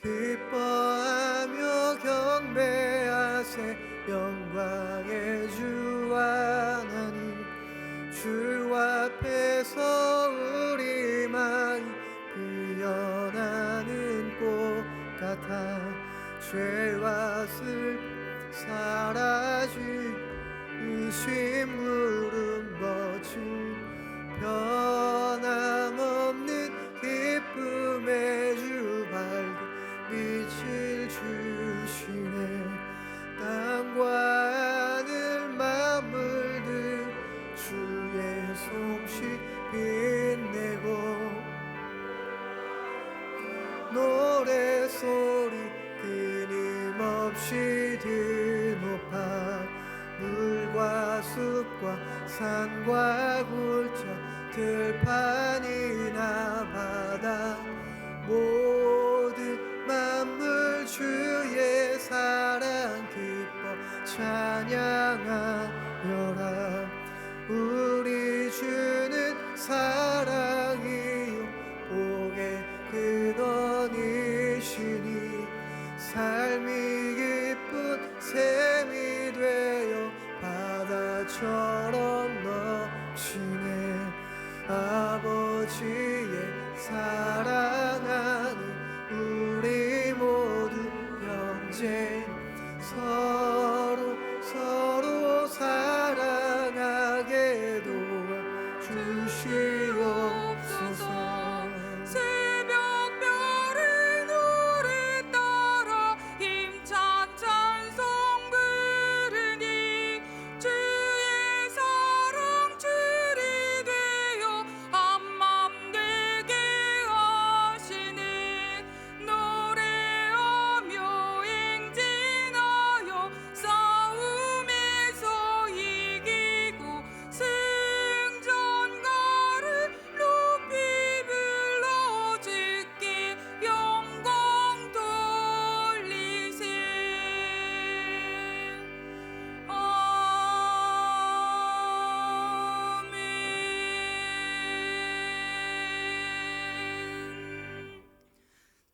기뻐하며 경배하세 영광의 주 하나님. 주 앞에서 우리 마음 피어나는 꽃 같아 죄와 슬픔 사라진 의심 물음 거친 변함없는 기쁨의 주 밝은 빛을 주시네. 땅과 하늘 만물들 주의 솜씨 빛내고 노래소리 끊임없이 드높아 물과 숲과 산과 굴자 들판이나 바다 모든 만물 주의 사랑 기뻐 찬양하여라. 우리 주는 사랑이요 복의 근원이시니 삶이 기쁜 샘이 되어 바다처럼 넘치네. 아버지의 사랑하는 우리 모두 형제 서로 사랑하게 도와주시옵소서. 새벽별의 노래 따라 힘찬 찬송 부르니 주의 사랑 줄이 되어 한맘 되게 하시네. 노래하며 행진하여 싸움에서 이기고 승전가를 높이 불러 주께 영광 돌리세. 아멘.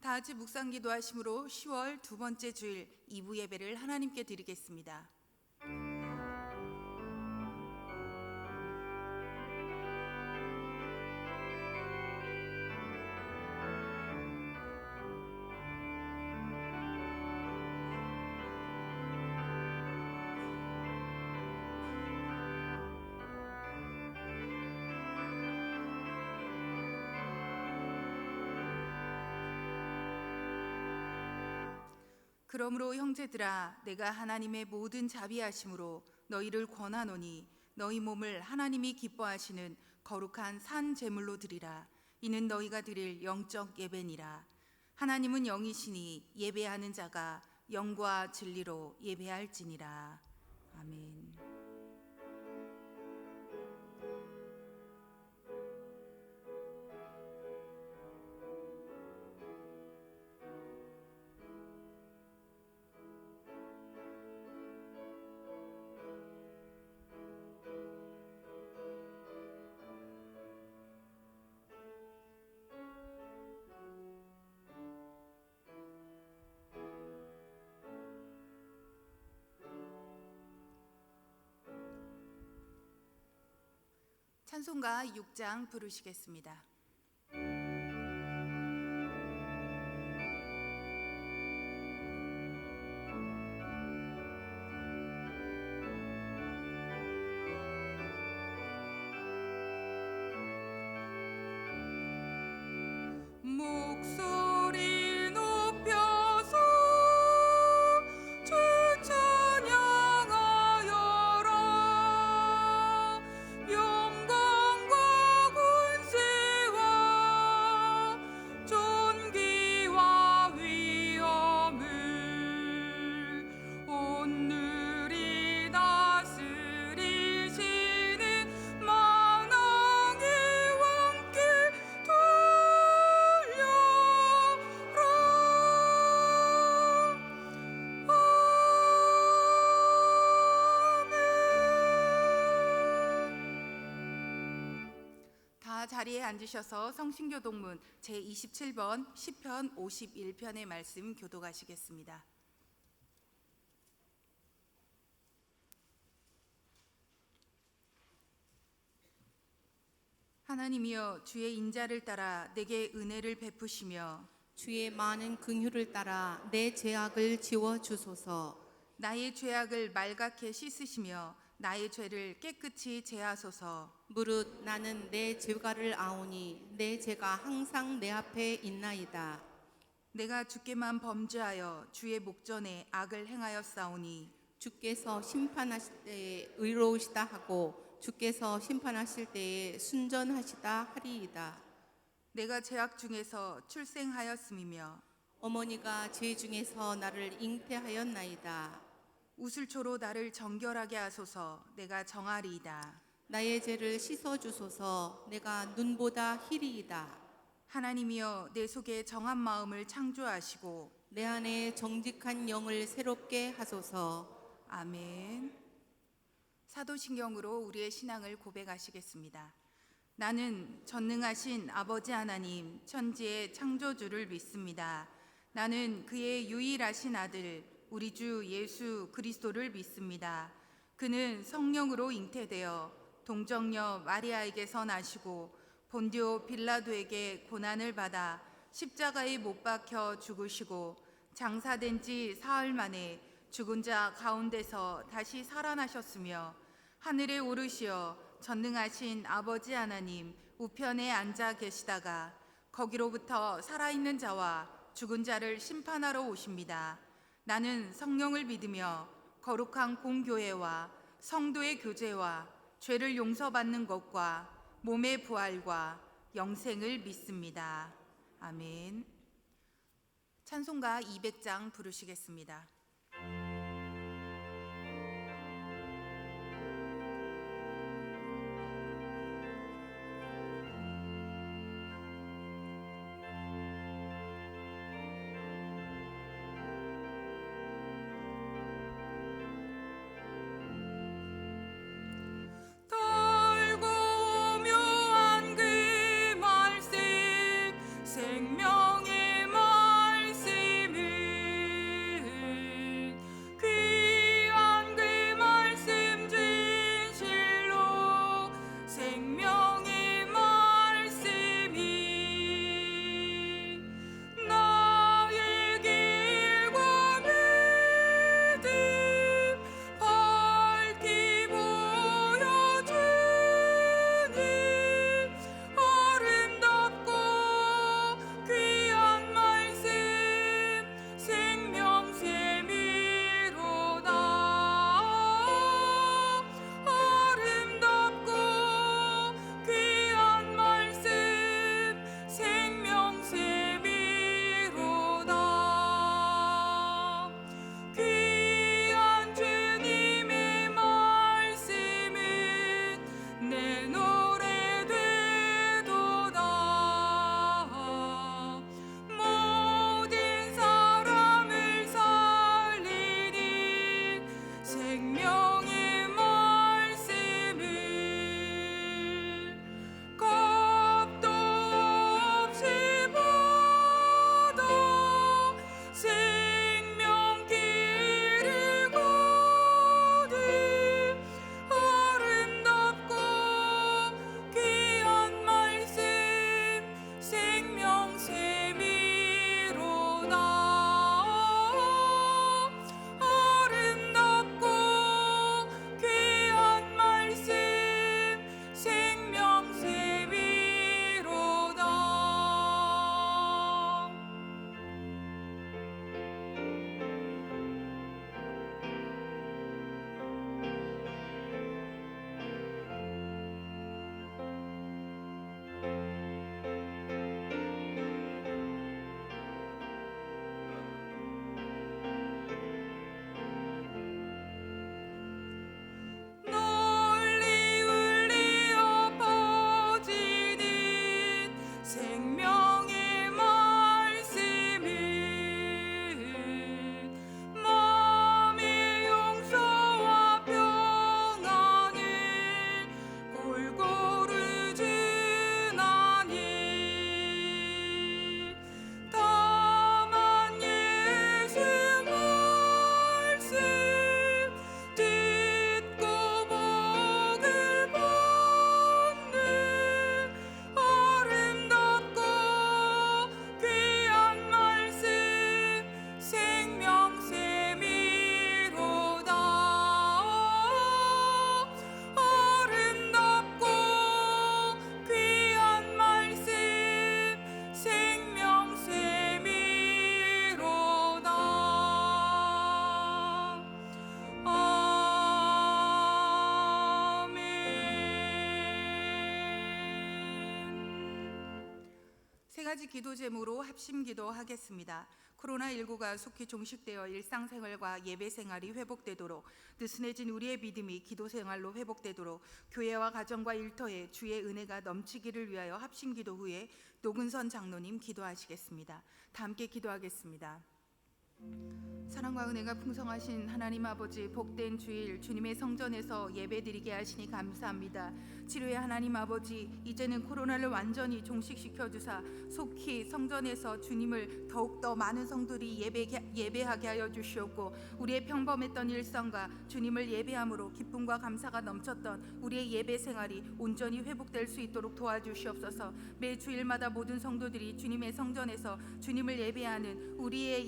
다 같이 묵상 기도하심으로 10월 두 번째 주일 2부 예배를 하나님께 드리겠습니다. 그러므로 형제들아 내가 하나님의 모든 자비하심으로 너희를 권하노니 너희 몸을 하나님이 기뻐하시는 거룩한 산 제물로 드리라. 이는 너희가 드릴 영적 예배니라. 하나님은 영이시니 예배하는 자가 영과 진리로 예배할지니라. 아멘. 찬송가 6장 부르시겠습니다. 목소리 높여서 주 찬양하여라. 영광과 권세 다 자리에 앉으셔서 성신교독문 제27번 시편 51편의 말씀 교독하시겠습니다. 하나님이여, 주의 인자를 따라 내게 은혜를 베푸시며 주의 많은 긍휼을 따라 내 죄악을 지워 주소서. 나의 죄악을 말갛게 씻으시며 나의 죄를 깨끗이 제하소서. 무릇 나는 내 죄가를 아오니 내 죄가 항상 내 앞에 있나이다. 내가 주께만 범죄하여 주의 목전에 악을 행하였사오니 주께서 심판하실 때에 의로우시다 하고 주께서 심판하실 때에 순전하시다 하리이다. 내가 죄악 중에서 출생하였음이며 어머니가 죄 중에서 나를 잉태하였나이다. 우슬초로 나를 정결하게 하소서. 내가 정하리이다. 나의 죄를 씻어 주소서. 내가 눈보다 희리이다. 하나님이여, 내 속에 정한 마음을 창조하시고 내 안에 정직한 영을 새롭게 하소서. 아멘. 사도신경으로 우리의 신앙을 고백하시겠습니다. 나는 전능하신 아버지 하나님, 천지의 창조주를 믿습니다. 나는 그의 유일하신 아들 우리 주 예수 그리스도를 믿습니다. 그는 성령으로 잉태되어 동정녀 마리아에게서 나시고 본디오 빌라도에게 고난을 받아 십자가에 못 박혀 죽으시고 장사된 지 사흘 만에 죽은 자 가운데서 다시 살아나셨으며 하늘에 오르시어 전능하신 아버지 하나님 우편에 앉아 계시다가 거기로부터 살아있는 자와 죽은 자를 심판하러 오십니다. 나는 성령을 믿으며 거룩한 공교회와 성도의 교제와 죄를 용서받는 것과 몸의 부활과 영생을 믿습니다. 아멘. 찬송가 200장 부르시겠습니다. 생명의 말씀을 가지 기도 제목으로 합심 기도하겠습니다. 코로나19가 속히 종식되어 일상생활과 예배생활이 회복되도록, 느슨해진 우리의 믿음이 기도생활로 회복되도록, 교회와 가정과 일터에 주의 은혜가 넘치기를 위하여 합심 기도 후에 노근선 장로님 기도하시겠습니다. 다 함께 기도하겠습니다. 사랑과 은혜가 풍성하신 하나님 아버지, 복된 주일 주님의 성전에서 예배드리게 하시니 감사합니다. 치료의 하나님 아버지, 이제는 코로나를 완전히 종식시켜 주사 속히 성전에서 주님을 더욱더 많은 성도들이 예배하게 하여 주시옵고, 우리의 평범했던 일상과 주님을 예배함으로 기쁨과 감사가 넘쳤던 우리의 예배 생활이 온전히 회복될 수 있도록 도와주시옵소서. 매 주일마다 모든 성도들이 주님의 성전에서 주님을 예배하는 우리의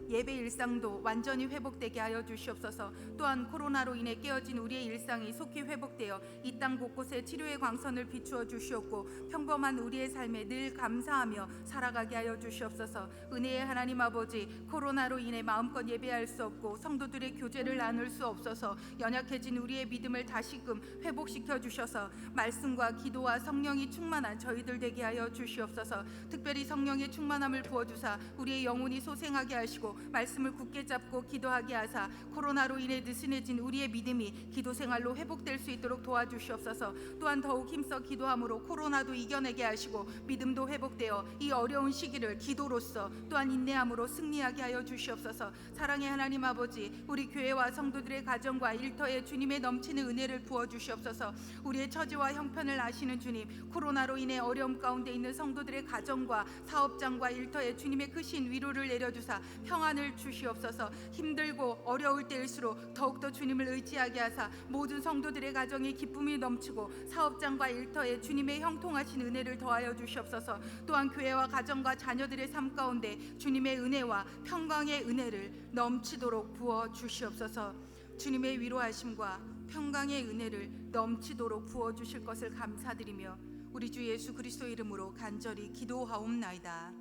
예배 일상도 완전히 회복되게 하여 주시옵소서. 또한 코로나로 인해 깨어진 우리의 일상이 속히 회복되어 이 땅 곳곳에 치료의 광선을 비추어 주시옵고, 평범한 우리의 삶에 늘 감사하며 살아가게 하여 주시옵소서. 은혜의 하나님 아버지, 코로나로 인해 마음껏 예배할 수 없고 성도들의 교제를 나눌 수 없어서 연약해진 우리의 믿음을 다시금 회복시켜 주셔서 말씀과 기도와 성령이 충만한 저희들 되게 하여 주시옵소서. 특별히 성령의 충만함을 부어주사 우리의 영혼이 소생하게 하시고 말씀을 굳게 잡고 기도하게 하사 코로나로 인해 느슨해진 우리의 믿음이 기도 생활로 회복될 수 있도록 도와주시옵소서. 또한 더욱 힘써 기도함으로 코로나도 이겨내게 하시고 믿음도 회복되어 이 어려운 시기를 기도로써 또한 인내함으로 승리하게 하여 주시옵소서. 사랑의 하나님 아버지, 우리 교회와 성도들의 가정과 일터에 주님의 넘치는 은혜를 부어 주시옵소서. 우리의 처지와 형편을 아시는 주님, 코로나로 인해 어려움 가운데 있는 성도들의 가정과 사업장과 일터에 주님의 크신 위로를 내려주사 평안을 주시옵소서. 힘들고 어려울 때일수록 더욱더 주님을 의지하게 하사 모든 성도들의 가정에 기쁨이 넘치고 사업장과 일터에 주님의 형통하신 은혜를 더하여 주시옵소서. 또한 교회와 가정과 자녀들의 삶 가운데 주님의 은혜와 평강의 은혜를 넘치도록 부어 주시옵소서. 주님의 위로하심과 평강의 은혜를 넘치도록 부어 주실 것을 감사드리며 우리 주 예수 그리스도 이름으로 간절히 기도하옵나이다.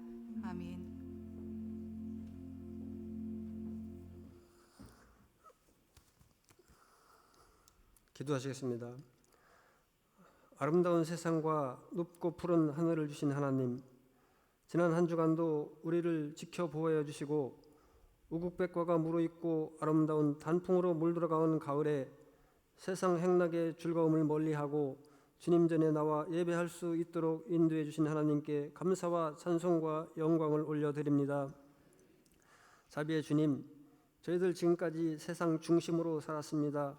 아멘. 기도하시겠습니다. 아름다운 세상과 높고 푸른 하늘을 주신 하나님, 지난 한 주간도 우리를 지켜 보호해 주시고 우국백과가 무르익고 아름다운 단풍으로 물들어가는 가을에 세상 행락의 즐거움을 멀리하고 주님 전에 나와 예배할 수 있도록 인도해 주신 하나님께 감사와 찬송과 영광을 올려드립니다. 자비의 주님, 저희들 지금까지 세상 중심으로 살았습니다.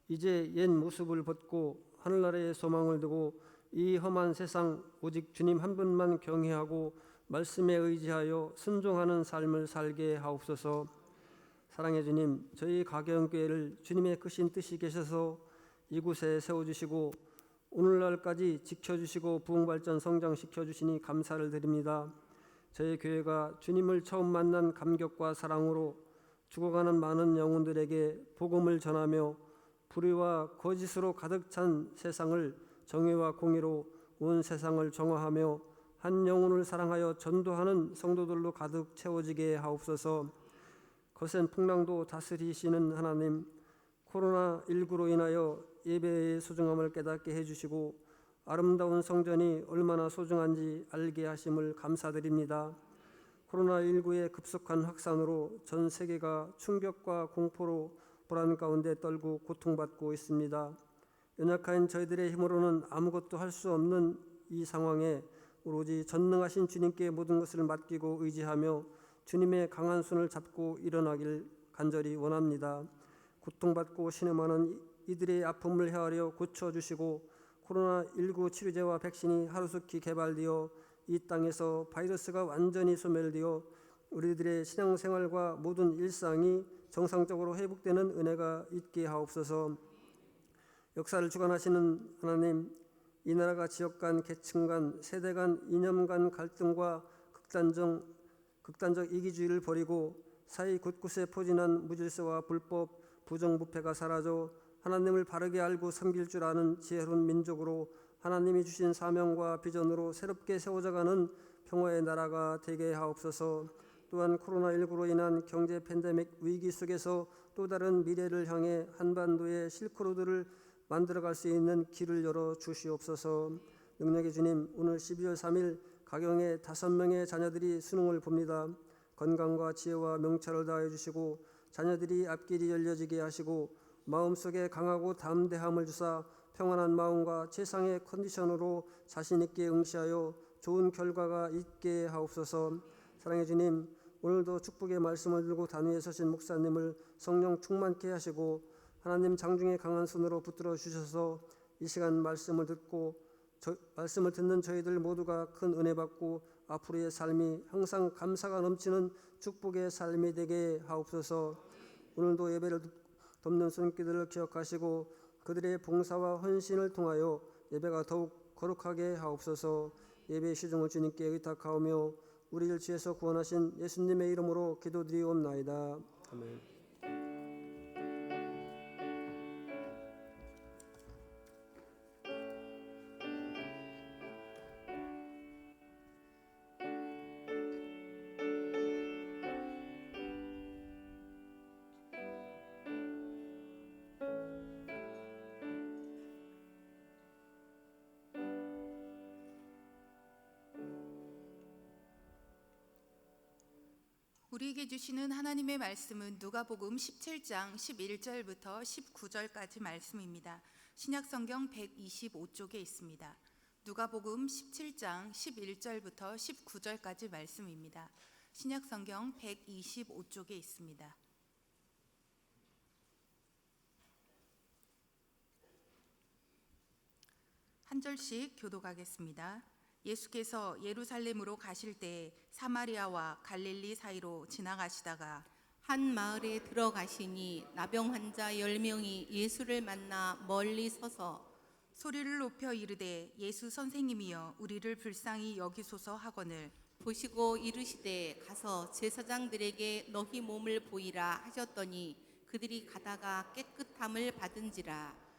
이제 옛 모습을 벗고 하늘나라의 소망을 두고 이 험한 세상 오직 주님 한 분만 경외하고 말씀에 의지하여 순종하는 삶을 살게 하옵소서. 사랑의 주님, 저희 가경교회를 주님의 크신 뜻이 계셔서 이곳에 세워주시고 오늘날까지 지켜주시고 부흥발전 성장시켜 주시니 감사를 드립니다. 저희 교회가 주님을 처음 만난 감격과 사랑으로 죽어가는 많은 영혼들에게 복음을 전하며 불의와 거짓으로 가득 찬 세상을 정의와 공의로 온 세상을 정화하며 한 영혼을 사랑하여 전도하는 성도들로 가득 채워지게 하옵소서. 거센 풍랑도 다스리시는 하나님, 코로나19로 인하여 예배의 소중함을 깨닫게 해주시고 아름다운 성전이 얼마나 소중한지 알게 하심을 감사드립니다. 코로나19의 급속한 확산으로 전 세계가 충격과 공포로 불안 가운데 떨고 고통받고 있습니다. 연약한 저희들의 힘으로는 아무것도 할 수 없는 이 상황에 오로지 전능하신 주님께 모든 것을 맡기고 의지하며 주님의 강한 손을 잡고 일어나길 간절히 원합니다. 고통받고 신음하는 이들의 아픔을 헤아려 고쳐주시고 코로나19 치료제와 백신이 하루속히 개발되어 이 땅에서 바이러스가 완전히 소멸되어 우리들의 신앙생활과 모든 일상이 정상적으로 회복되는 은혜가 있게 하옵소서. 역사를 주관하시는 하나님, 이 나라가 지역 간, 계층 간, 세대 간, 이념 간 갈등과 극단적 이기주의를 버리고 사회 곳곳에 포진한 무질서와 불법, 부정부패가 사라져 하나님을 바르게 알고 섬길 줄 아는 지혜로운 민족으로 하나님이 주신 사명과 비전으로 새롭게 세워져가는 평화의 나라가 되게 하옵소서. 또한 코로나19로 인한 경제 팬데믹 위기 속에서 또 다른 미래를 향해 한반도의 실크로드를 만들어갈 수 있는 길을 열어 주시옵소서. 능력의 주님, 오늘 12월 3일 가경에 5명의 자녀들이 수능을 봅니다. 건강과 지혜와 명철을 다해 주시고 자녀들이 앞길이 열려지게 하시고 마음속에 강하고 담대함을 주사 평안한 마음과 최상의 컨디션으로 자신 있게 응시하여 좋은 결과가 있게 하옵소서. 사랑해 주님, 오늘도 축복의 말씀을 들고 단위에 서신 목사님을 성령 충만케 하시고 하나님 장중에 강한 손으로 붙들어 주셔서 이 시간 말씀을 듣는 저희들 모두가 큰 은혜 받고 앞으로의 삶이 항상 감사가 넘치는 축복의 삶이 되게 하옵소서. 오늘도 예배를 돕는 손길들을 기억하시고 그들의 봉사와 헌신을 통하여 예배가 더욱 거룩하게 하옵소서. 예배 시중을 주님께 의탁하오며 우리를 지에서 구원하신 예수님의 이름으로 기도드리옵나이다. 아멘. 우리에게 주시는 하나님의 말씀은 누가복음 17장 11절부터 19절까지 말씀입니다. 신약성경 125쪽에 있습니다. 누가복음 17장 11절부터 19절까지 말씀입니다. 신약성경 125쪽에 있습니다. 한 절씩 교독하겠습니다. 예수께서 예루살렘으로 가실 때 사마리아와 갈릴리 사이로 지나가시다가 한 마을에 들어가시니 나병 환자 10명이 예수를 만나 멀리 서서 소리를 높여 이르되 예수 선생님이여 우리를 불쌍히 여기소서 하거늘 보시고 이르시되 가서 제사장들에게 너희 몸을 보이라 하셨더니 그들이 가다가 깨끗함을 받은지라.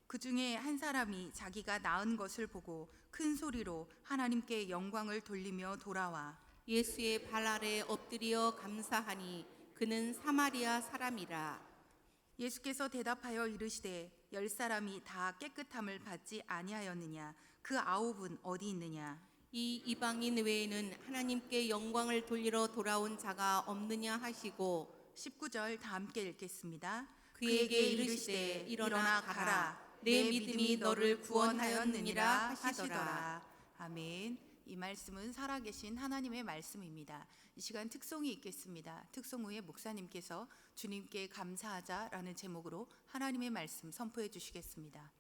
그 중에 한 사람이 자기가 나은 것을 보고 큰 소리로 하나님께 영광을 돌리며 돌아와 예수의 발 아래 엎드려 감사하니 그는 사마리아 사람이라. 예수께서 대답하여 이르시되 10사람이 다 깨끗함을 받지 아니하였느냐 그 9은 어디 있느냐. 이 이방인 외에는 하나님께 영광을 돌리러 돌아온 자가 없느냐 하시고 19절 다 함께 읽겠습니다. 그에게 이르시되 일어나 가라 내 믿음이 너를 구원하였느니라 하시더라. 아멘. 이 말씀은 살아계신 하나님의 말씀입니다. 이 시간 특송이 있겠습니다. 특송 후에 목사님께서 주님께 감사하자라는 제목으로 하나님의 말씀 선포해 주시겠습니다.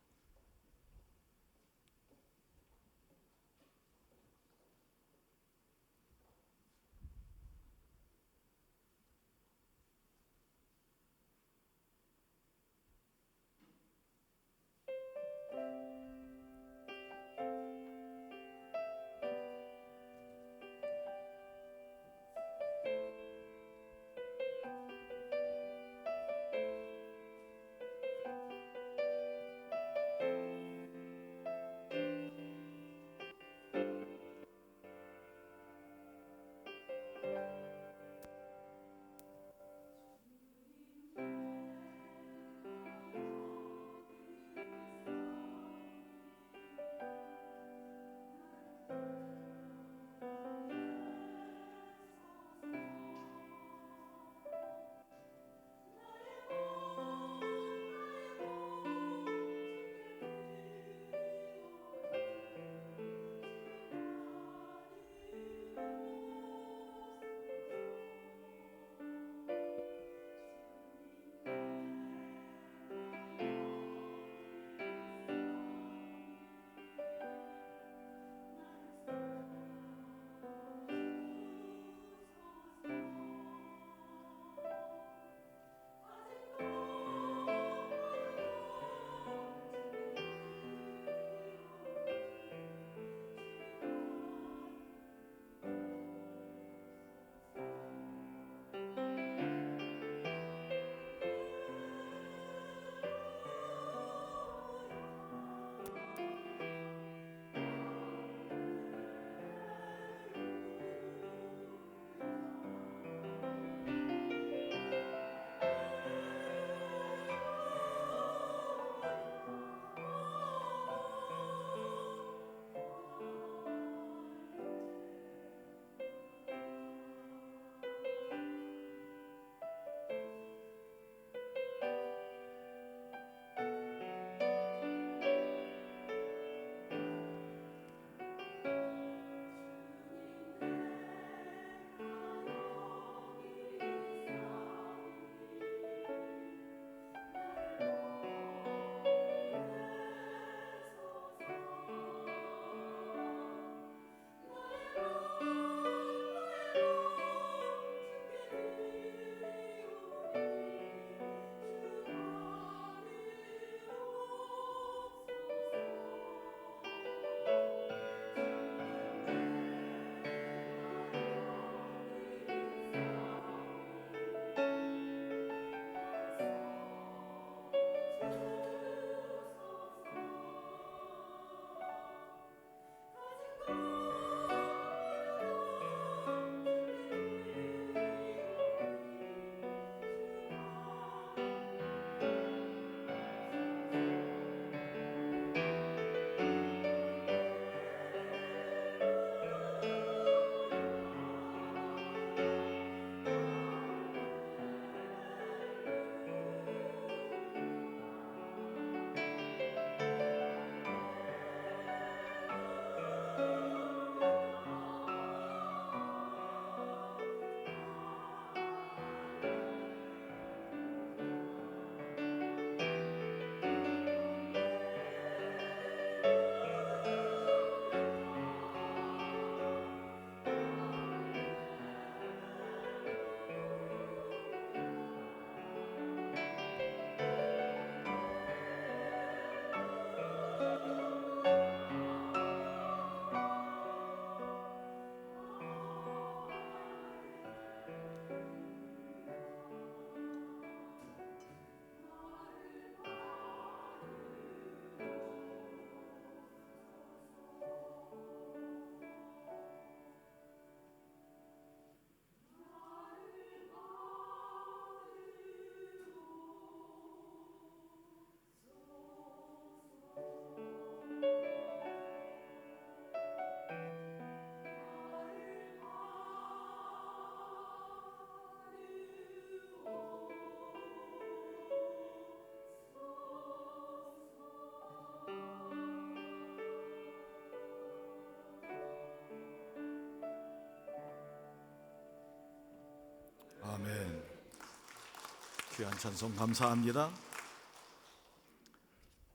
귀한 찬송 감사합니다.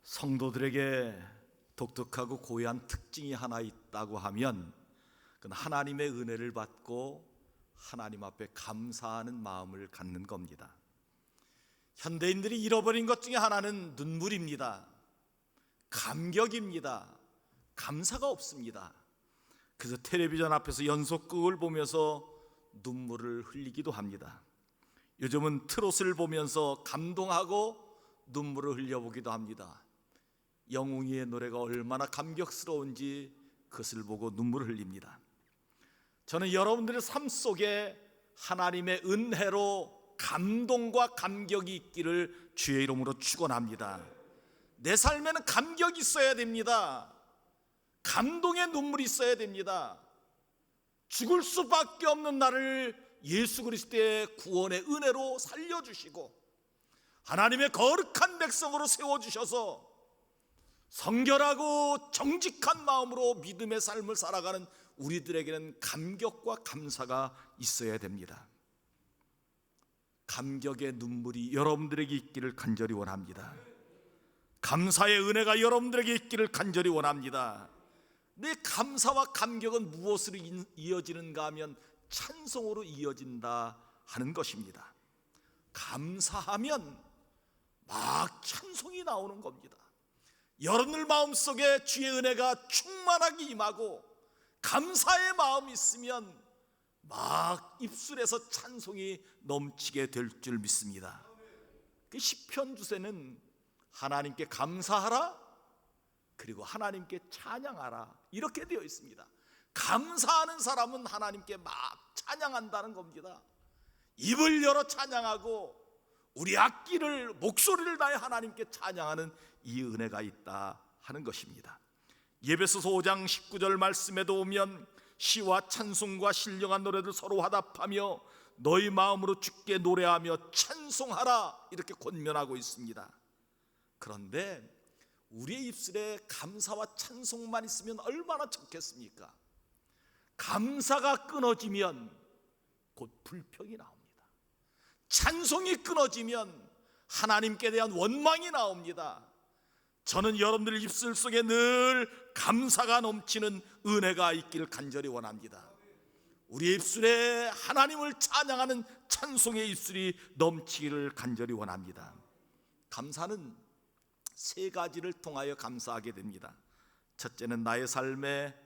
성도들에게 독특하고 고유한 특징이 하나 있다고 하면 그건 하나님의 은혜를 받고 하나님 앞에 감사하는 마음을 갖는 겁니다. 현대인들이 잃어버린 것 중에 하나는 눈물입니다. 감격입니다. 감사가 없습니다. 그래서 텔레비전 앞에서 연속극을 보면서 눈물을 흘리기도 합니다. 요즘은 트롯을 보면서 감동하고 눈물을 흘려보기도 합니다. 영웅이의 노래가 얼마나 감격스러운지 그것을 보고 눈물을 흘립니다. 저는 여러분들의 삶 속에 하나님의 은혜로 감동과 감격이 있기를 주의 이름으로 축원합니다. 내 삶에는 감격이 있어야 됩니다. 감동의 눈물이 있어야 됩니다. 죽을 수밖에 없는 나를 예수 그리스도의 구원의 은혜로 살려주시고 하나님의 거룩한 백성으로 세워주셔서 성결하고 정직한 마음으로 믿음의 삶을 살아가는 우리들에게는 감격과 감사가 있어야 됩니다. 감격의 눈물이 여러분들에게 있기를 간절히 원합니다. 감사의 은혜가 여러분들에게 있기를 간절히 원합니다. 내 감사와 감격은 무엇으로 이어지는가 하면 찬송으로 이어진다 하는 것입니다. 감사하면 막 찬송이 나오는 겁니다. 여러분들 마음속에 주의 은혜가 충만하게 임하고 감사의 마음이 있으면 막 입술에서 찬송이 넘치게 될 줄 믿습니다. 그 시편 주제는 하나님께 감사하라 그리고 하나님께 찬양하라 이렇게 되어 있습니다. 감사하는 사람은 하나님께 막 찬양한다는 겁니다. 입을 열어 찬양하고 우리 악기를 목소리를 다해 하나님께 찬양하는 이 은혜가 있다 하는 것입니다. 예배소서 5장 19절 말씀에도 오면 시와 찬송과 신령한 노래를 서로 화답하며 너희 마음으로 주께 노래하며 찬송하라 이렇게 권면하고 있습니다. 그런데 우리의 입술에 감사와 찬송만 있으면 얼마나 좋겠습니까? 감사가 끊어지면 곧 불평이 나옵니다. 찬송이 끊어지면 하나님께 대한 원망이 나옵니다. 저는 여러분들 입술 속에 늘 감사가 넘치는 은혜가 있기를 간절히 원합니다. 우리 입술에 하나님을 찬양하는 찬송의 입술이 넘치기를 간절히 원합니다. 감사는 세 가지를 통하여 감사하게 됩니다. 첫째는 나의 삶에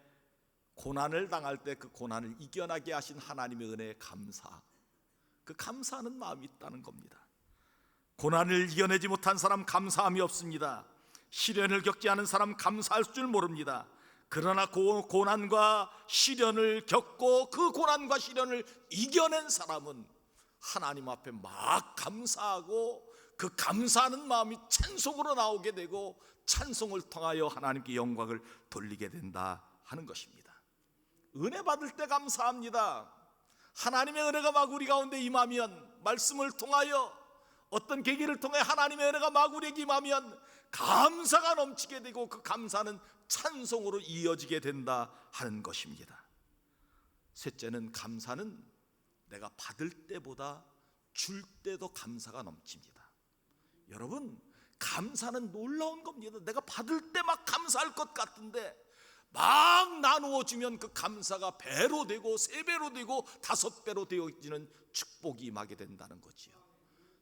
고난을 당할 때 그 고난을 이겨나게 하신 하나님의 은혜에 감사, 그 감사하는 마음이 있다는 겁니다. 고난을 이겨내지 못한 사람 감사함이 없습니다. 시련을 겪지 않은 사람 감사할 줄 모릅니다. 그러나 고난과 시련을 겪고 그 고난과 시련을 이겨낸 사람은 하나님 앞에 막 감사하고 그 감사하는 마음이 찬송으로 나오게 되고 찬송을 통하여 하나님께 영광을 돌리게 된다 하는 것입니다. 은혜 받을 때 감사합니다. 하나님의 은혜가 막 우리 가운데 임하면, 말씀을 통하여 어떤 계기를 통해 하나님의 은혜가 막 우리에게 임하면 감사가 넘치게 되고 그 감사는 찬송으로 이어지게 된다 하는 것입니다. 셋째는 감사는 내가 받을 때보다 줄 때도 감사가 넘칩니다. 여러분, 감사는 놀라운 겁니다. 내가 받을 때 막 감사할 것 같은데 막 나누어 주면 그 감사가 배로 되고 세 배로 되고 다섯 배로 되어지는 축복이 임하게 된다는 거지요.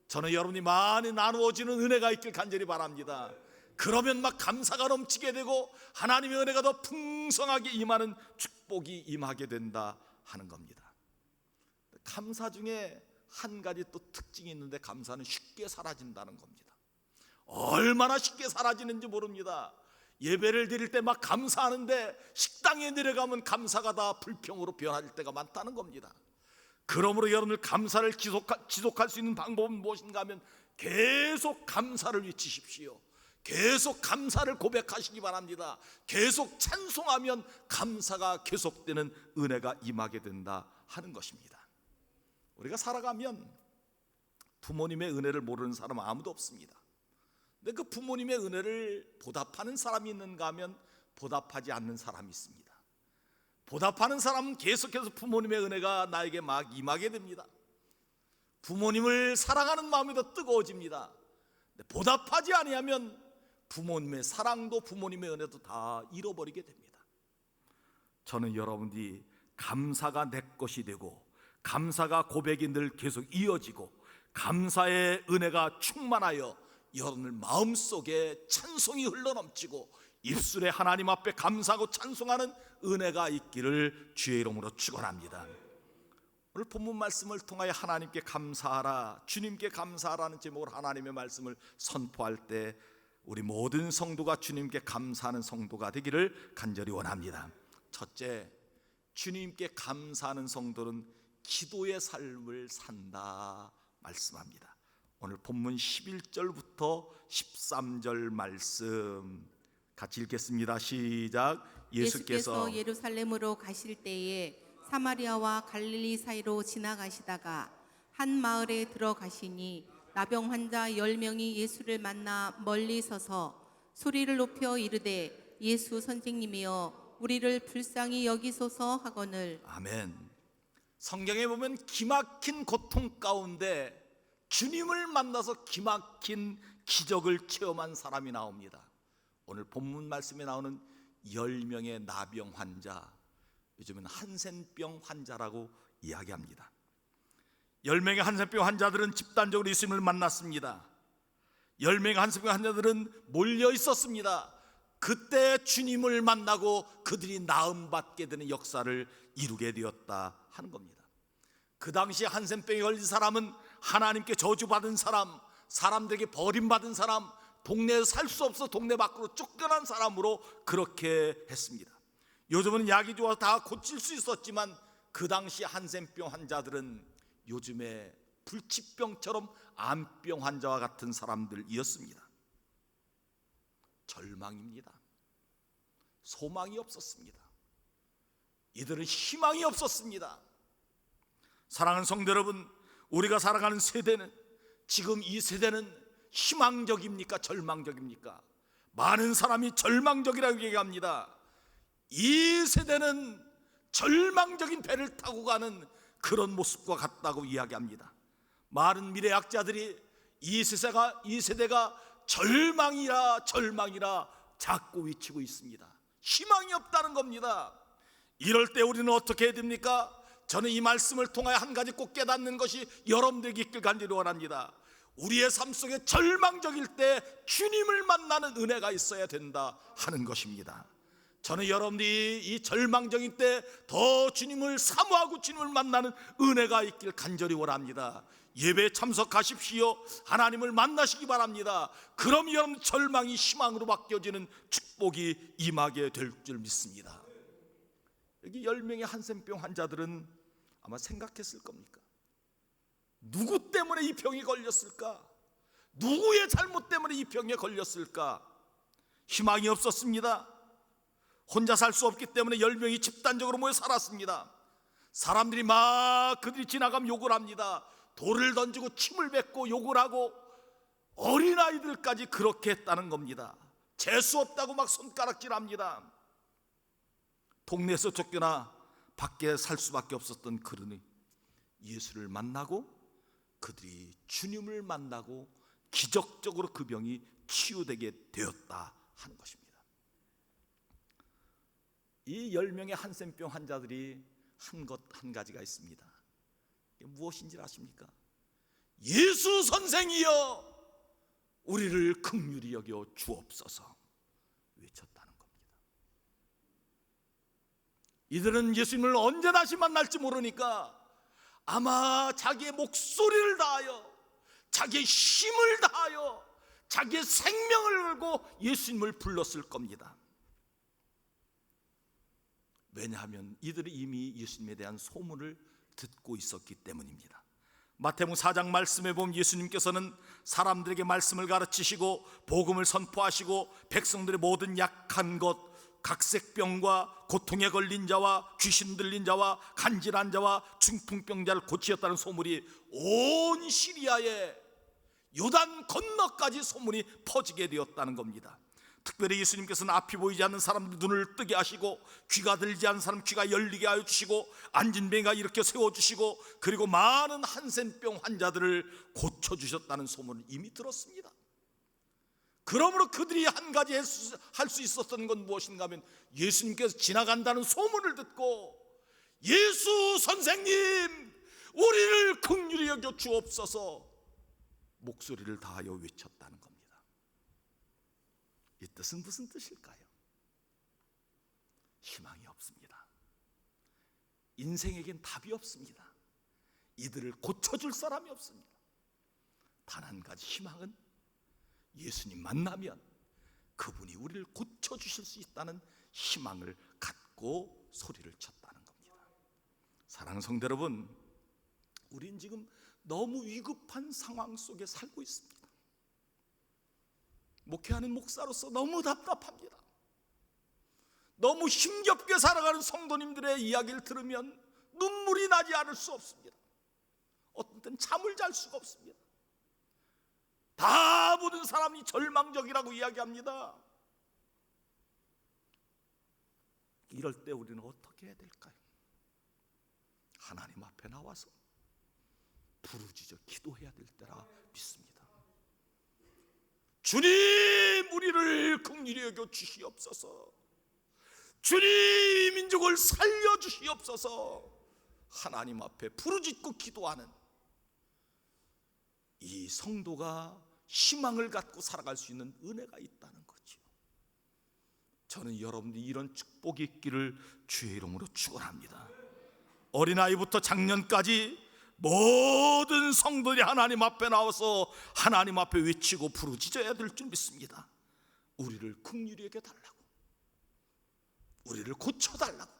저는 여러분이 많이 나누어지는 은혜가 있길 간절히 바랍니다. 그러면 막 감사가 넘치게 되고 하나님의 은혜가 더 풍성하게 임하는 축복이 임하게 된다 하는 겁니다. 감사 중에 한 가지 또 특징이 있는데, 감사는 쉽게 사라진다는 겁니다. 얼마나 쉽게 사라지는지 모릅니다. 예배를 드릴 때 막 감사하는데 식당에 내려가면 감사가 다 불평으로 변할 때가 많다는 겁니다. 그러므로 여러분들 감사를 지속할 수 있는 방법은 무엇인가 하면 계속 감사를 외치십시오. 계속 감사를 고백하시기 바랍니다. 계속 찬송하면 감사가 계속되는 은혜가 임하게 된다 하는 것입니다. 우리가 살아가면 부모님의 은혜를 모르는 사람은 아무도 없습니다. 근데 그 부모님의 은혜를 보답하는 사람이 있는가 하면 보답하지 않는 사람이 있습니다. 보답하는 사람은 계속해서 부모님의 은혜가 나에게 막 임하게 됩니다. 부모님을 사랑하는 마음이 더 뜨거워집니다. 보답하지 아니하면 부모님의 사랑도 부모님의 은혜도 다 잃어버리게 됩니다. 저는 여러분들이 감사가 내 것이 되고 감사가 고백이 늘 계속 이어지고 감사의 은혜가 충만하여 여러분들 마음속에 찬송이 흘러넘치고 입술에 하나님 앞에 감사하고 찬송하는 은혜가 있기를 주의 이름으로 축원합니다. 오늘 본문 말씀을 통하여 하나님께 감사하라, 주님께 감사하라는 제목으로 하나님의 말씀을 선포할 때 우리 모든 성도가 주님께 감사하는 성도가 되기를 간절히 원합니다. 첫째, 주님께 감사하는 성도는 기도의 삶을 산다 말씀합니다. 오늘 본문 11절부터 13절 말씀 같이 읽겠습니다. 시작. 예수께서 예루살렘으로 가실 때에 사마리아와 갈릴리 사이로 지나가시다가 한 마을에 들어가시니 나병 환자 10명이 예수를 만나 멀리 서서 소리를 높여 이르되 예수 선생님이여 우리를 불쌍히 여기소서 하거늘. 아멘. 성경에 보면 기막힌 고통 가운데 주님을 만나서 기막힌 기적을 체험한 사람이 나옵니다. 오늘 본문 말씀에 나오는 10명의 나병 환자, 요즘은 한센병 환자라고 이야기합니다. 10명의 한센병 환자들은 집단적으로 예수님을 만났습니다. 10명의 한센병 환자들은 몰려 있었습니다. 그때 주님을 만나고 그들이 나음받게 되는 역사를 이루게 되었다 하는 겁니다. 그 당시 한센병에 걸린 사람은 하나님께 저주받은 사람, 사람들에게 버림받은 사람, 동네에 살 수 없어 동네 밖으로 쫓겨난 사람으로 그렇게 했습니다. 요즘은 약이 좋아서 다 고칠 수 있었지만 그 당시 한센병 환자들은 요즘의 불치병처럼 암병 환자와 같은 사람들이었습니다. 절망입니다. 소망이 없었습니다. 이들은 희망이 없었습니다. 사랑하는 성도 여러분, 우리가 살아가는 세대는, 지금 이 세대는 희망적입니까? 절망적입니까? 많은 사람이 절망적이라고 얘기합니다. 이 세대는 절망적인 배를 타고 가는 그런 모습과 같다고 이야기합니다. 많은 미래학자들이 이 세대가 절망이라 자꾸 외치고 있습니다. 희망이 없다는 겁니다. 이럴 때 우리는 어떻게 해야 됩니까? 저는 이 말씀을 통하여 한 가지 꼭 깨닫는 것이 여러분들에게 있길 간절히 원합니다. 우리의 삶 속에 절망적일 때 주님을 만나는 은혜가 있어야 된다 하는 것입니다. 저는 여러분들이 이 절망적인 때 더 주님을 사모하고 주님을 만나는 은혜가 있길 간절히 원합니다. 예배에 참석하십시오. 하나님을 만나시기 바랍니다. 그럼 여러분 절망이 희망으로 바뀌어지는 축복이 임하게 될 줄 믿습니다. 여기 10명의 한센병 환자들은 아마 생각했을 겁니까? 누구 때문에 이 병이 걸렸을까? 누구의 잘못 때문에 이 병에 걸렸을까? 희망이 없었습니다. 혼자 살 수 없기 때문에 10명이 집단적으로 모여 살았습니다. 사람들이 막 그들이 지나가면 욕을 합니다. 돌을 던지고 침을 뱉고 욕을 하고 어린아이들까지 그렇게 했다는 겁니다. 재수 없다고 막 손가락질합니다. 동네에서 쫓겨나 밖에 살 수밖에 없었던 그러니 예수를 만나고 그들이 주님을 만나고 기적적으로 그 병이 치유되게 되었다 하는 것입니다. 이 10명의 한센병 환자들이 한 가지가 있습니다. 이게 무엇인지 아십니까? 예수 선생이여 우리를 긍휼히 여겨 주옵소서 외쳤다는 겁니다. 이들은 예수님을 언제 다시 만날지 모르니까 아마 자기의 목소리를 다하여 자기의 힘을 다하여 자기의 생명을 걸고 예수님을 불렀을 겁니다. 왜냐하면 이들이 이미 예수님에 대한 소문을 듣고 있었기 때문입니다. 마태복음 4장 말씀에 보면 예수님께서는 사람들에게 말씀을 가르치시고 복음을 선포하시고 백성들의 모든 약한 것, 각색병과 고통에 걸린 자와 귀신 들린 자와 간질한 자와 중풍병자를 고치셨다는 소문이 온 시리아에 요단 건너까지 소문이 퍼지게 되었다는 겁니다. 특별히 예수님께서는 앞이 보이지 않는 사람들 눈을 뜨게 하시고, 귀가 들리지 않는 사람 귀가 열리게 하여 주시고, 앉은 뱅이가 일으켜 세워주시고, 그리고 많은 한센병 환자들을 고쳐주셨다는 소문을 이미 들었습니다. 그러므로 그들이 한 가지 할 수 있었던 건 무엇인가 하면, 예수님께서 지나간다는 소문을 듣고 예수 선생님 우리를 긍휼히 여겨 주옵소서 목소리를 다하여 외쳤다는 겁니다. 이 뜻은 무슨 뜻일까요? 희망이 없습니다. 인생에겐 답이 없습니다. 이들을 고쳐줄 사람이 없습니다. 단 한 가지 희망은 예수님 만나면 그분이 우리를 고쳐주실 수 있다는 희망을 갖고 소리를 쳤다는 겁니다. 사랑하는 성도 여러분, 우린 지금 너무 위급한 상황 속에 살고 있습니다. 목회하는 목사로서 너무 답답합니다. 너무 힘겹게 살아가는 성도님들의 이야기를 들으면 눈물이 나지 않을 수 없습니다. 어떤 때는 잠을 잘 수가 없습니다. 다 모든 사람이 절망적이라고 이야기합니다. 이럴 때 우리는 어떻게 해야 될까요? 하나님 앞에 나와서 부르짖어 기도해야 될 때라 믿습니다. 주님, 우리를 긍휼히 여겨 주시옵소서. 주님, 이 민족을 살려 주시옵소서. 하나님 앞에 부르짖고 기도하는 이 성도가 희망을 갖고 살아갈 수 있는 은혜가 있다는 거죠. 저는 여러분들이 이런 축복이 있기를 주의 이름으로 축원합니다. 어린아이부터 장년까지 모든 성도들이 하나님 앞에 나와서 하나님 앞에 외치고 부르짖어야 될 줄 믿습니다. 우리를 긍휼히 여겨 달라고, 우리를 고쳐달라고,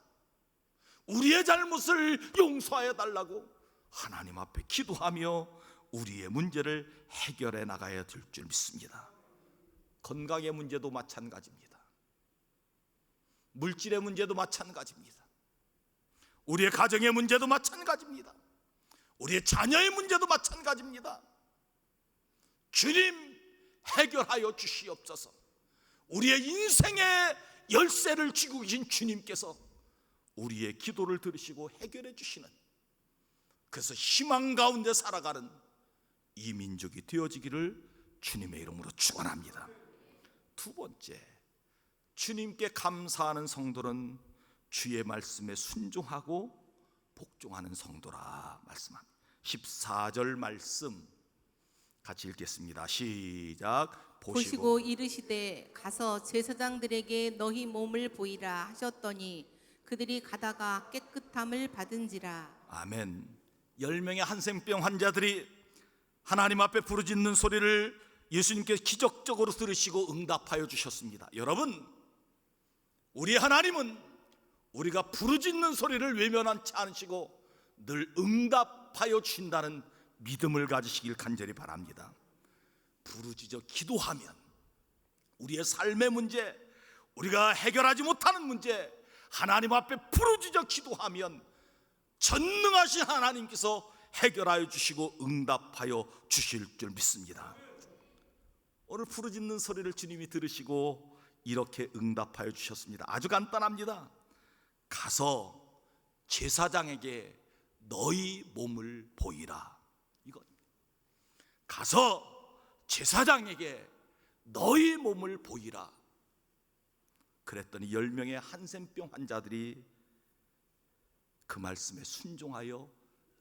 우리의 잘못을 용서해 달라고 하나님 앞에 기도하며 우리의 문제를 해결해 나가야 될 줄 믿습니다. 건강의 문제도 마찬가지입니다. 물질의 문제도 마찬가지입니다. 우리의 가정의 문제도 마찬가지입니다. 우리의 자녀의 문제도 마찬가지입니다. 주님, 해결하여 주시옵소서. 우리의 인생의 열쇠를 쥐고 계신 주님께서 우리의 기도를 들으시고 해결해 주시는, 그래서 희망 가운데 살아가는 이 민족이 되어지기를 주님의 이름으로 축원합니다. 두 번째, 주님께 감사하는 성도는 주의 말씀에 순종하고 복종하는 성도라 말씀합니다. 14절 말씀 같이 읽겠습니다. 시작. 보시고 이르시되 가서 제사장들에게 너희 몸을 보이라 하셨더니 그들이 가다가 깨끗함을 받은지라. 아멘. 10명의 한센병 환자들이 하나님 앞에 부르짖는 소리를 예수님께서 기적적으로 들으시고 응답하여 주셨습니다. 여러분, 우리 하나님은 우리가 부르짖는 소리를 외면하지 않으시고 늘 응답하여 주신다는 믿음을 가지시길 간절히 바랍니다. 부르짖어 기도하면 우리의 삶의 문제, 우리가 해결하지 못하는 문제, 하나님 앞에 부르짖어 기도하면 전능하신 하나님께서 해결하여 주시고 응답하여 주실 줄 믿습니다. 오늘 부르짖는 소리를 주님이 들으시고 이렇게 응답하여 주셨습니다. 아주 간단합니다. 가서 제사장에게 너희 몸을 보이라. 이것. 가서 제사장에게 너희 몸을 보이라. 그랬더니 10명의 한센병 환자들이 그 말씀에 순종하여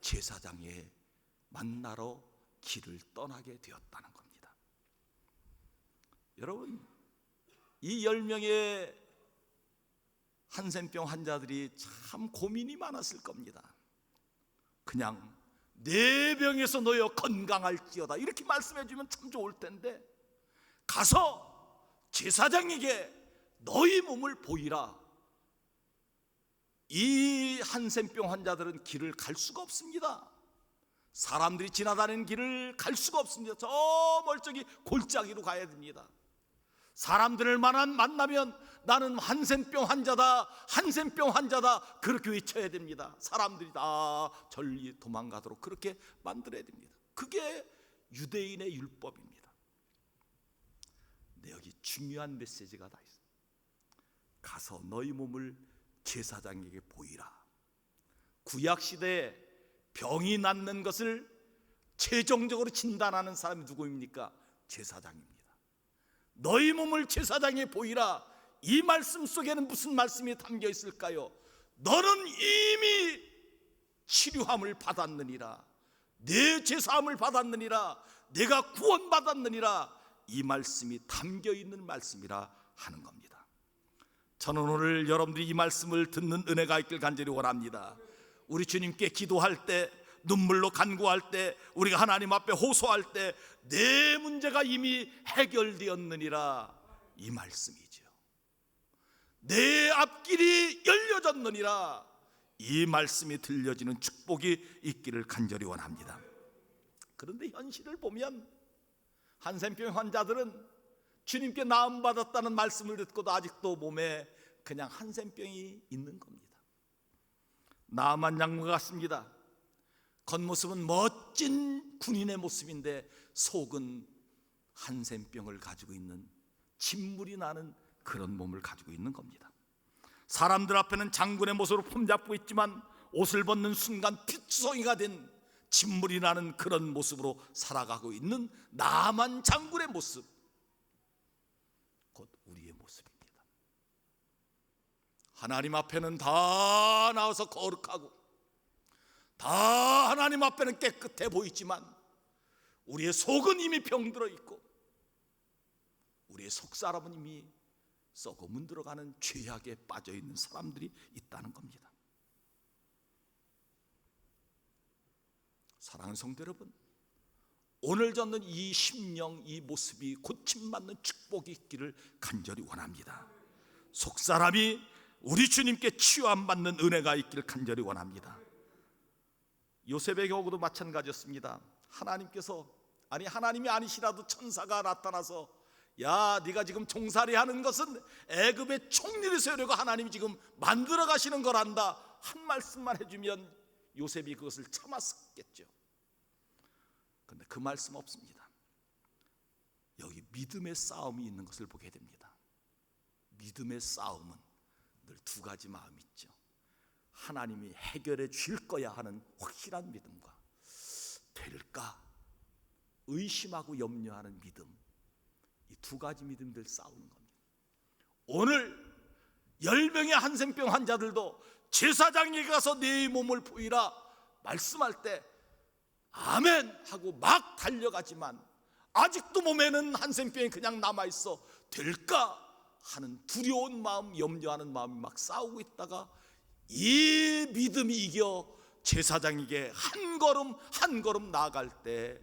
제사장의 만나러 길을 떠나게 되었다는 겁니다. 여러분, 이 10명의 한센병 환자들이 참 고민이 많았을 겁니다. 그냥 내 병에서 너여 건강할지어다 이렇게 말씀해 주면 참 좋을 텐데, 가서 제사장에게 너희 몸을 보이라. 이 한센병 환자들은 길을 갈 수가 없습니다. 사람들이 지나다니는 길을 갈 수가 없습니다. 저 멀쩡히 골짜기로 가야 됩니다. 사람들을 만나면 나는 한센병 환자다, 한센병 환자다 그렇게 외쳐야 됩니다. 사람들이 다 절리 도망가도록 그렇게 만들어야 됩니다. 그게 유대인의 율법입니다. 근데 여기 중요한 메시지가 다 있어요. 가서 너희 몸을 제사장에게 보이라. 구약 시대에 병이 낫는 것을 최종적으로 진단하는 사람이 누구입니까? 제사장입니다. 너희 몸을 제사장에 보이라. 이 말씀 속에는 무슨 말씀이 담겨 있을까요? 너는 이미 치료함을 받았느니라. 내 제사함을 받았느니라. 내가 구원받았느니라. 이 말씀이 담겨 있는 말씀이라 하는 겁니다. 저는 오늘 여러분들이 이 말씀을 듣는 은혜가 있길 간절히 원합니다. 우리 주님께 기도할 때, 눈물로 간구할 때, 우리가 하나님 앞에 호소할 때 내 문제가 이미 해결되었느니라. 이 말씀이죠. 내 앞길이 열려졌느니라. 이 말씀이 들려지는 축복이 있기를 간절히 원합니다. 그런데 현실을 보면 한센병 환자들은 주님께 나음받았다는 말씀을 듣고도 아직도 몸에 그냥 한센병이 있는 겁니다. 나아만 장군과 같습니다. 겉모습은 멋진 군인의 모습인데 속은 한센병을 가지고 있는, 진물이 나는 그런 몸을 가지고 있는 겁니다. 사람들 앞에는 장군의 모습으로 폼잡고 있지만 옷을 벗는 순간 피투성이가 된 진물이 나는 그런 모습으로 살아가고 있는 나만 장군의 모습, 곧 우리의 모습입니다. 하나님 앞에는 다 나와서 거룩하고 다 하나님 앞에는 깨끗해 보이지만 우리의 속은 이미 병들어 있고 우리의 속사람은 이미 썩어 문들어가는 죄악에 빠져 있는 사람들이 있다는 겁니다. 사랑하는 성도 여러분, 오늘 저는 이 심령, 이 모습이 고침받는 축복이 있기를 간절히 원합니다. 속사람이 우리 주님께 치유함받는 은혜가 있기를 간절히 원합니다. 요셉의 경우도 마찬가지였습니다. 하나님께서, 아니 하나님이 아니시라도 천사가 나타나서 야, 네가 지금 종살이 하는 것은 애굽의 총리를 세우려고 하나님이 지금 만들어 가시는 거란다 한 말씀만 해주면 요셉이 그것을 참았겠죠. 그런데 그 말씀 없습니다. 여기 믿음의 싸움이 있는 것을 보게 됩니다. 믿음의 싸움은 늘 두 가지 마음이 있죠. 하나님이 해결해 줄 거야 하는 확실한 믿음과 될까 의심하고 염려하는 믿음, 이 두 가지 믿음들 싸우는 겁니다. 오늘 10명의 한센병 환자들도 제사장에게 가서 내 몸을 보이라 말씀할 때 아멘 하고 막 달려가지만 아직도 몸에는 한센병이 그냥 남아있어 될까 하는 두려운 마음, 염려하는 마음이 막 싸우고 있다가 이 믿음이 이겨 제사장에게 한 걸음 한 걸음 나아갈 때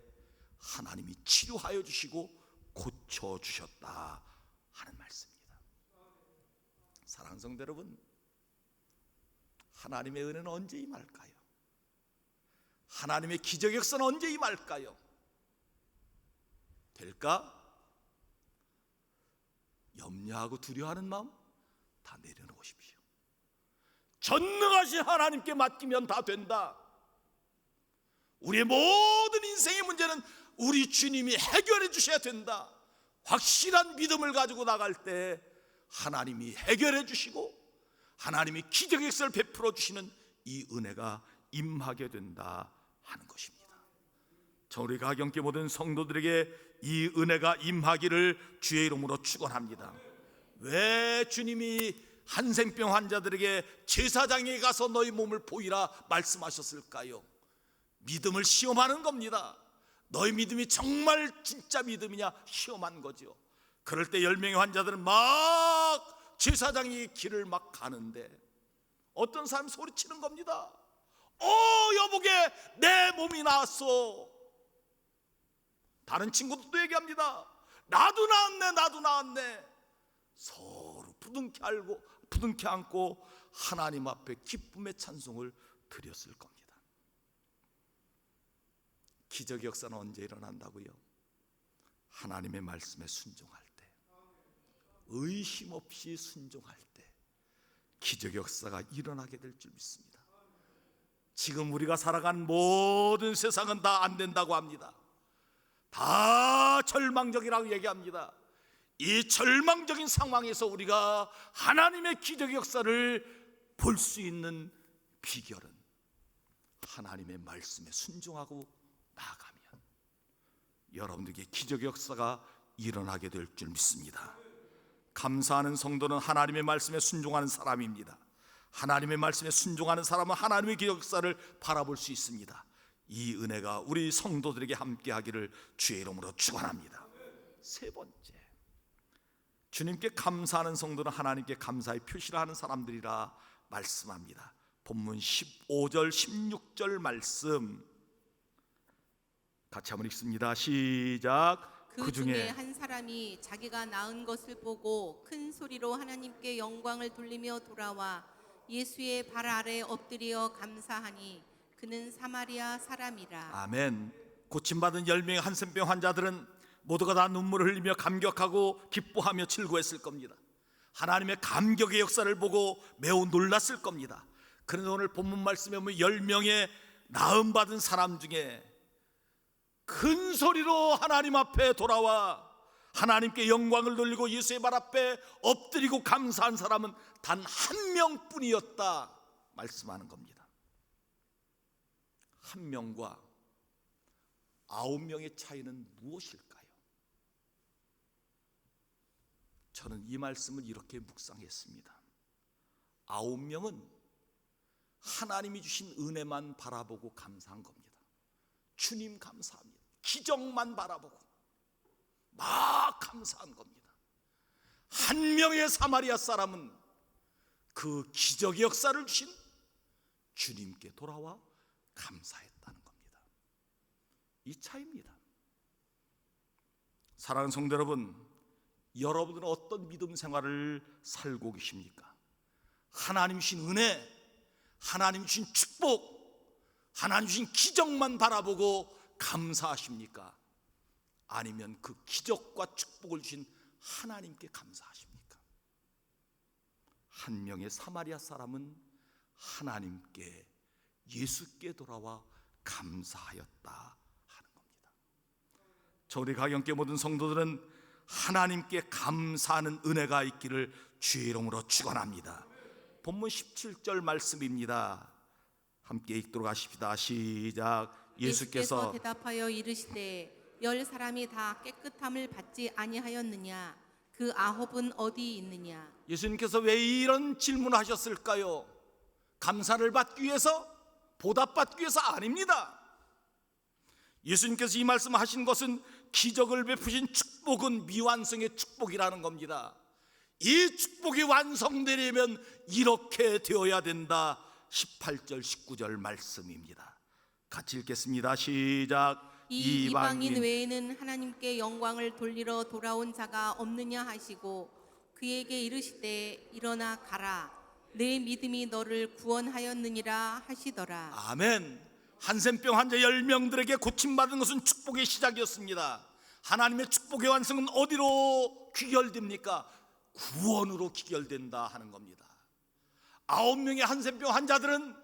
하나님이 치료하여 주시고 고쳐주셨다 하는 말씀입니다. 사랑하는 성도 여러분, 하나님의 은혜는 언제 임할까요? 하나님의 기적 역사는 언제 임할까요? 될까? 염려하고 두려워하는 마음 다 내려놓으십시오. 전능하신 하나님께 맡기면 다 된다. 우리의 모든 인생의 문제는 우리 주님이 해결해 주셔야 된다. 확실한 믿음을 가지고 나갈 때 하나님이 해결해 주시고 하나님이 기적 역사를 베풀어 주시는 이 은혜가 임하게 된다 하는 것입니다. 저 우리 가경계 모든 성도들에게 이 은혜가 임하기를 주의 이름으로 축원합니다. 왜 주님이 한센병 환자들에게 제사장에 가서 너희 몸을 보이라 말씀하셨을까요? 믿음을 시험하는 겁니다. 너희 믿음이 정말 진짜 믿음이냐 시험한 거죠. 그럴 때 10명의 환자들은 막 제사장의 길을 막 가는데 어떤 사람이 소리치는 겁니다. 여보게 내 몸이 나았어. 다른 친구들도 얘기합니다. 나도 나았네, 나도 나았네. 서로 부둥켜 안고 하나님 앞에 기쁨의 찬송을 드렸을 겁니다. 기적 역사는 언제 일어난다고요? 하나님의 말씀에 순종할 때, 의심 없이 순종할 때 기적 역사가 일어나게 될 줄 믿습니다. 지금 우리가 살아가는 모든 세상은 다 안 된다고 합니다. 다 절망적이라고 얘기합니다. 이 절망적인 상황에서 우리가 하나님의 기적의 역사를 볼 수 있는 비결은 하나님의 말씀에 순종하고 나아가면 여러분들에게 기적의 역사가 일어나게 될 줄 믿습니다. 감사하는 성도는 하나님의 말씀에 순종하는 사람입니다. 하나님의 말씀에 순종하는 사람은 하나님의 기적 역사를 바라볼 수 있습니다. 이 은혜가 우리 성도들에게 함께하기를 주의 이름으로 축원합니다. 세 번째, 주님께 감사하는 성도는 하나님께 감사의 표시를 하는 사람들이라 말씀합니다. 본문 15절 16절 말씀 같이 한번 읽습니다. 시작. 그 중에 한 사람이 자기가 낳은 것을 보고 큰 소리로 하나님께 영광을 돌리며 돌아와 예수의 발 아래 엎드려 감사하니 그는 사마리아 사람이라. 아멘. 고침받은 10명의 한센병 환자들은 모두가 다 눈물을 흘리며 감격하고 기뻐하며 즐거워했을 겁니다. 하나님의 감격의 역사를 보고 매우 놀랐을 겁니다. 그런데 오늘 본문 말씀에 보면 10명의 나음받은 사람 중에 큰 소리로 하나님 앞에 돌아와 하나님께 영광을 돌리고 예수의 발 앞에 엎드리고 감사한 사람은 단 한 명뿐이었다 말씀하는 겁니다. 한 명과 9명의 차이는 무엇일까요? 저는 이 말씀을 이렇게 묵상했습니다. 9명은 하나님이 주신 은혜만 바라보고 감사한 겁니다. 주님 감사합니다. 기적만 바라보고 막 감사한 겁니다. 한 명의 사마리아 사람은 그 기적의 역사를 주신 주님께 돌아와 감사했다는 겁니다. 이 차이입니다. 사랑하는 성도 여러분, 여러분들은 어떤 믿음 생활을 살고 계십니까? 하나님 주신 은혜, 하나님 주신 축복, 하나님 주신 기적만 바라보고 감사하십니까? 아니면 그 기적과 축복을 주신 하나님께 감사하십니까? 한 명의 사마리아 사람은 하나님께, 예수께 돌아와 감사하였다 하는 겁니다. 저 우리 가경계 모든 성도들은 하나님께 감사하는 은혜가 있기를 주의 이름으로 축원합니다. 본문 17절 말씀입니다. 함께 읽도록 하십시다. 시작. 예수께서 대답하여 이르시되 10사람이 다 깨끗함을 받지 아니하였느냐? 그 9은 어디 있느냐? 예수님께서 왜 이런 질문을 하셨을까요? 감사를 받기 위해서? 보답받기 위해서? 아닙니다. 예수님께서 이 말씀을 하신 것은 기적을 베푸신 축복은 미완성의 축복이라는 겁니다. 이 축복이 완성되려면 이렇게 되어야 된다. 18절 19절 말씀입니다. 같이 읽겠습니다. 시작. 이 이방인 외에는 하나님께 영광을 돌리러 돌아온 자가 없느냐 하시고 그에게 이르시되 일어나 가라 내 믿음이 너를 구원하였느니라 하시더라. 아멘. 한센병 환자 10명들에게 고침받은 것은 축복의 시작이었습니다. 하나님의 축복의 완성은 어디로 귀결됩니까? 구원으로 귀결된다 하는 겁니다. 9명의 한센병 환자들은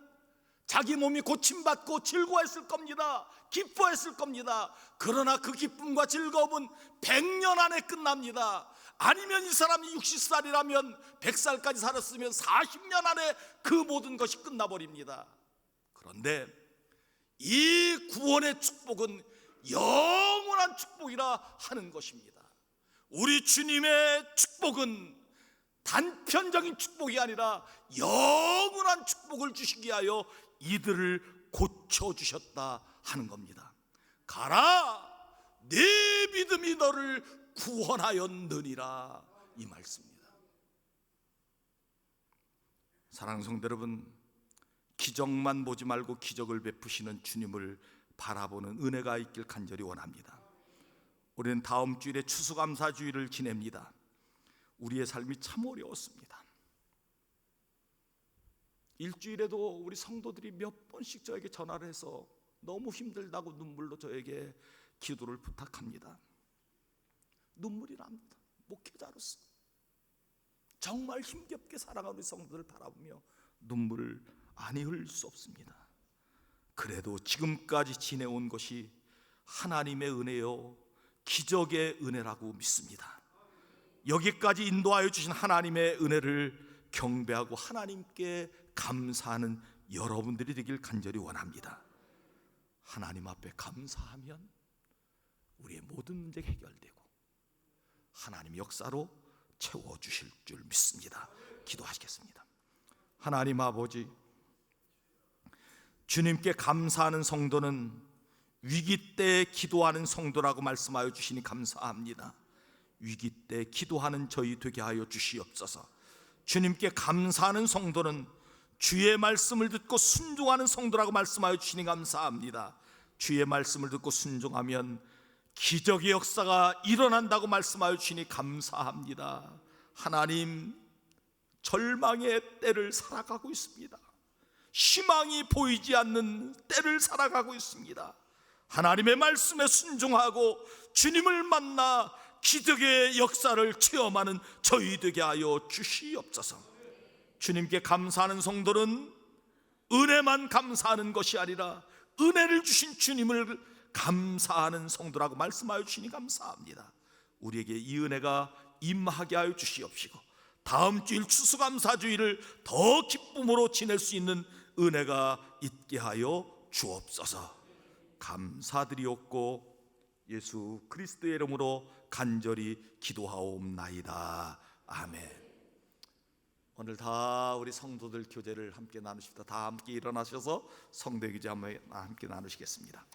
자기 몸이 고침받고 즐거워했을 겁니다. 기뻐했을 겁니다. 그러나 그 기쁨과 즐거움은 100년 안에 끝납니다. 아니면 이 사람이 60살이라면 100살까지 살았으면 40년 안에 그 모든 것이 끝나버립니다. 그런데 이 구원의 축복은 영원한 축복이라 하는 것입니다. 우리 주님의 축복은 단편적인 축복이 아니라 영원한 축복을 주시기 위하여 이들을 고쳐주셨다 하는 겁니다. 가라 네 믿음이 너를 구원하였느니라 이 말씀입니다. 사랑하는 성도 여러분, 기적만 보지 말고 기적을 베푸시는 주님을 바라보는 은혜가 있길 간절히 원합니다. 우리는 다음 주일에 추수감사주일을 지냅니다. 우리의 삶이 참 어려웠습니다. 일주일에도 우리 성도들이 몇 번씩 저에게 전화를 해서 너무 힘들다고 눈물로 저에게 기도를 부탁합니다. 눈물이 납니다. 목회자로서 정말 힘겹게 살아가는 우리 성도들을 바라보며 눈물을 아니 흘릴 수 없습니다. 그래도 지금까지 지내온 것이 하나님의 은혜요 기적의 은혜라고 믿습니다. 여기까지 인도하여 주신 하나님의 은혜를 경배하고 하나님께 감사하는 여러분들이 되길 간절히 원합니다. 하나님 앞에 감사하면 우리의 모든 문제가 해결되고 하나님 역사로 채워주실 줄 믿습니다. 기도하시겠습니다. 하나님 아버지, 주님께 감사하는 성도는 위기 때 기도하는 성도라고 말씀하여 주시니 감사합니다. 위기 때 기도하는 저희 되게 하여 주시옵소서. 주님께 감사하는 성도는 주의 말씀을 듣고 순종하는 성도라고 말씀하여 주시니 감사합니다. 주의 말씀을 듣고 순종하면 기적의 역사가 일어난다고 말씀하여 주시니 감사합니다. 하나님, 절망의 때를 살아가고 있습니다. 희망이 보이지 않는 때를 살아가고 있습니다. 하나님의 말씀에 순종하고 주님을 만나 기적의 역사를 체험하는 저희 되게 하여 주시옵소서. 주님께 감사하는 성도는 은혜만 감사하는 것이 아니라 은혜를 주신 주님을 감사하는 성도라고 말씀하여 주시니 감사합니다. 우리에게 이 은혜가 임하게 하여 주시옵시고 다음 주일 추수감사주일을 더 기쁨으로 지낼 수 있는 은혜가 있게 하여 주옵소서. 감사드리옵고 예수 그리스도의 이름으로 간절히 기도하옵나이다. 아멘. 오늘 다 우리 성도들 교제를 함께 나누십니다. 다 함께 일어나셔서 성도 교제 함께 나누시겠습니다.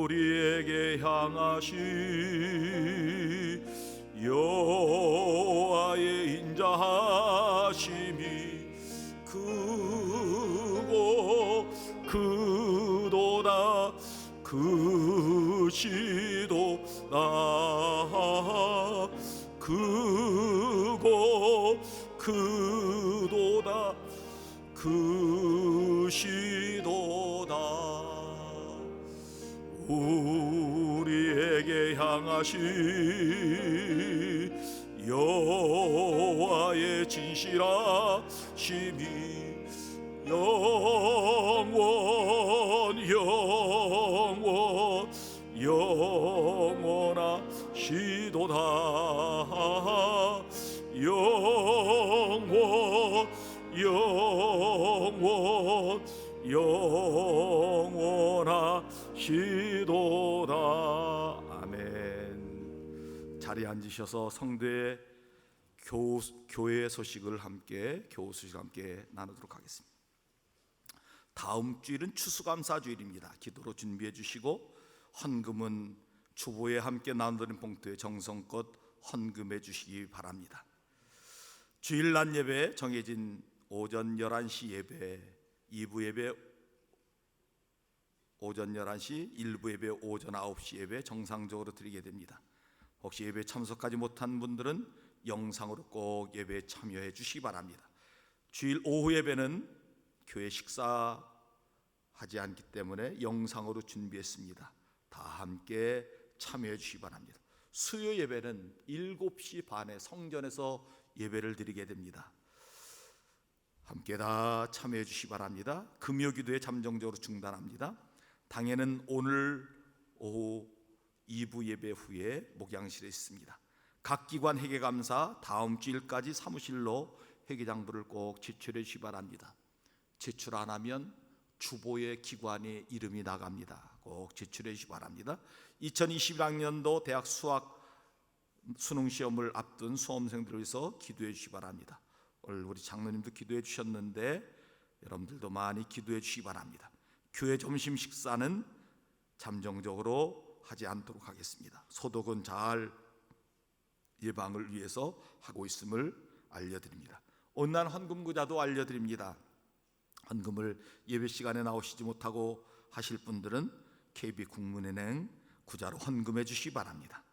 우리에게 향하시 여호와의 인자하심이 크고 크도다 크시도다 크고 크도다 크시도다. 우리에게 향하시 여호와의 진실하심이 영원하시도다. 영원하시도다. 아멘. 자리에 앉으셔서 성도의 교회 소식을 함께 나누도록 하겠습니다. 다음 주일은 추수감사주일입니다. 기도로 준비해 주시고 헌금은 주보에 함께 나누는 봉투에 정성껏 헌금해 주시기 바랍니다. 주일 낮 예배 정해진 오전 11시 예배, 2부 예배 오전 11시, 1부 예배 오전 9시 예배 정상적으로 드리게 됩니다. 혹시 예배 참석하지 못한 분들은 영상으로 꼭 예배에 참여해 주시기 바랍니다. 주일 오후 예배는 교회 식사하지 않기 때문에 영상으로 준비했습니다. 다 함께 참여해 주시기 바랍니다. 수요 예배는 7시 반에 성전에서 예배를 드리게 됩니다. 함께 다 참여해 주시기 바랍니다. 금요 기도에 잠정적으로 중단합니다. 당회는 오늘 오후 2부 예배 후에 목양실에 있습니다. 각 기관 회계감사 다음 주일까지 사무실로 회계장부를 꼭 제출해 주시기 바랍니다. 제출 안 하면 주보의 기관의 이름이 나갑니다. 꼭 제출해 주시기 바랍니다. 2021학년도 대학 수학 수능 시험을 앞둔 수험생들을 위해서 기도해 주시기 바랍니다. 오늘 우리 장로님도 기도해 주셨는데 여러분들도 많이 기도해 주시기 바랍니다. 교회 점심 식사는 잠정적으로 하지 않도록 하겠습니다. 소독은 잘 예방을 위해서 하고 있음을 알려드립니다. 온난 헌금구자도 알려드립니다. 헌금을 예배 시간에 나오시지 못하고 하실 분들은 KB국민은행 구자로 헌금해 주시기 바랍니다.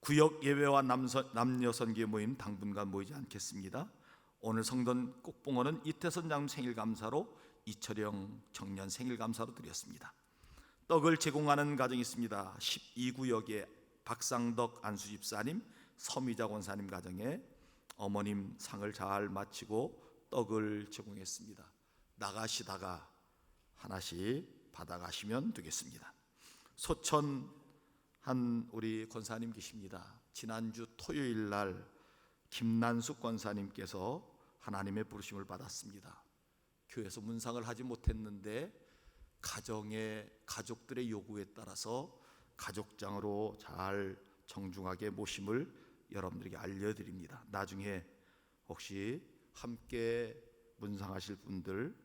구역 예배와 남녀 선교 모임 당분간 모이지 않겠습니다. 오늘 성전 꼭봉헌은 이태선 장로 생일 감사로 이철영 청년 생일 감사로 드렸습니다. 떡을 제공하는 가정이 있습니다. 12구역에 박상덕 안수집사님, 서미자 권사님 가정에 어머님 상을 잘 마치고 떡을 제공했습니다. 나가시다가 하나씩 받아가시면 되겠습니다. 소천 한 우리 권사님 계십니다. 지난주 토요일 날 김난숙 권사님께서 하나님의 부르심을 받았습니다. 교회에서 문상을 하지 못했는데 가족들의 요구에 따라서 가족장으로 잘 정중하게 모심을 여러분들에게 알려드립니다. 나중에 혹시 함께 문상하실 분들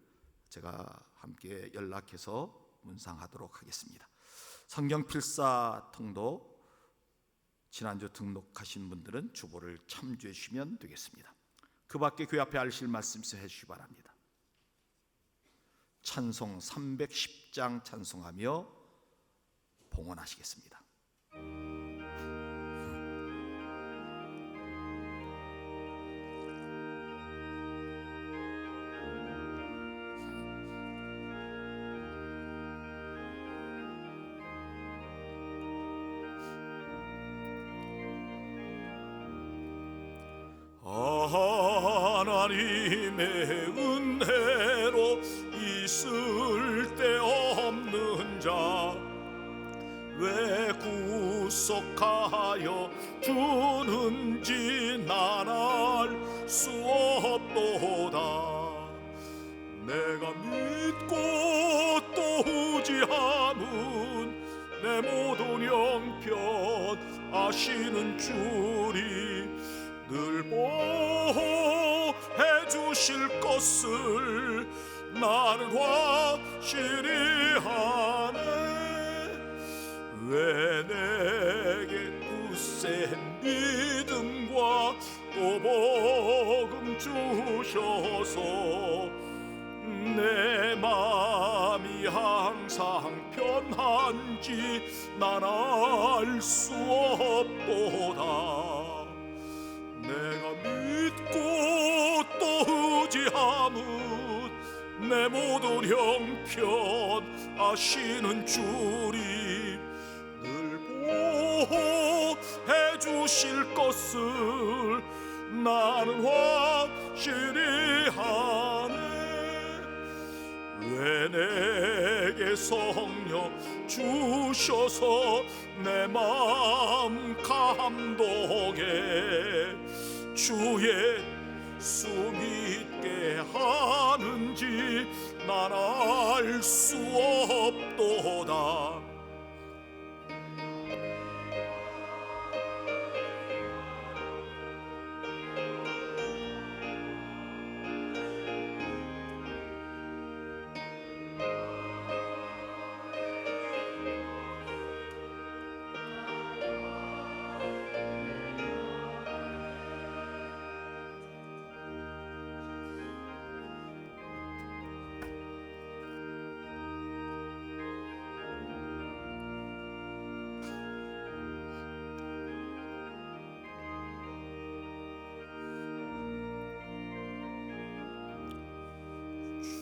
제가 함께 연락해서 문상하도록 하겠습니다. 성경 필사 통도 지난주 등록하신 분들은 주보를 참조해 주시면 되겠습니다. 그 밖에 교회 앞에 알실 말씀 있어 해주시기 바랍니다. 찬송 310장 찬송하며 봉헌하시겠습니다. 하나님의 은혜로 있을 데 없는 자 왜 구속하여 주는지 난 알 수 없도다. 내가 믿고 또 의지하는 내 모든 형편 아시는 주리 늘 보호해 주실 것을 나는 확실히 하네. 왜 내게 굳센 믿음과 또 복음 주셔서 내 마음이 항상 편한지 난 알 수 없도다. 내가 믿고 또 의지함은 내 모든 형편 아시는 주리 늘 보호해 주실 것을 나는 확실히 하네. 왜 내게 성령 주셔서 내 마음 감동해 주의 수 믿게 하는지 난 알 수 없도다.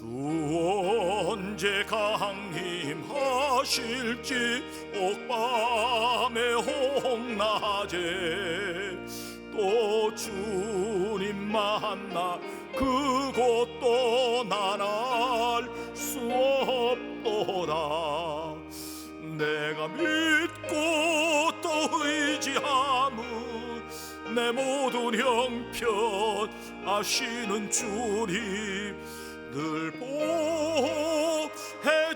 주 언제 강림하실지 옥밤에 홍낮에 또 주님 만나 그곳도 난 알 수 없도다. 내가 믿고 또 의지함은 내 모든 형편 아시는 주님 늘 보호해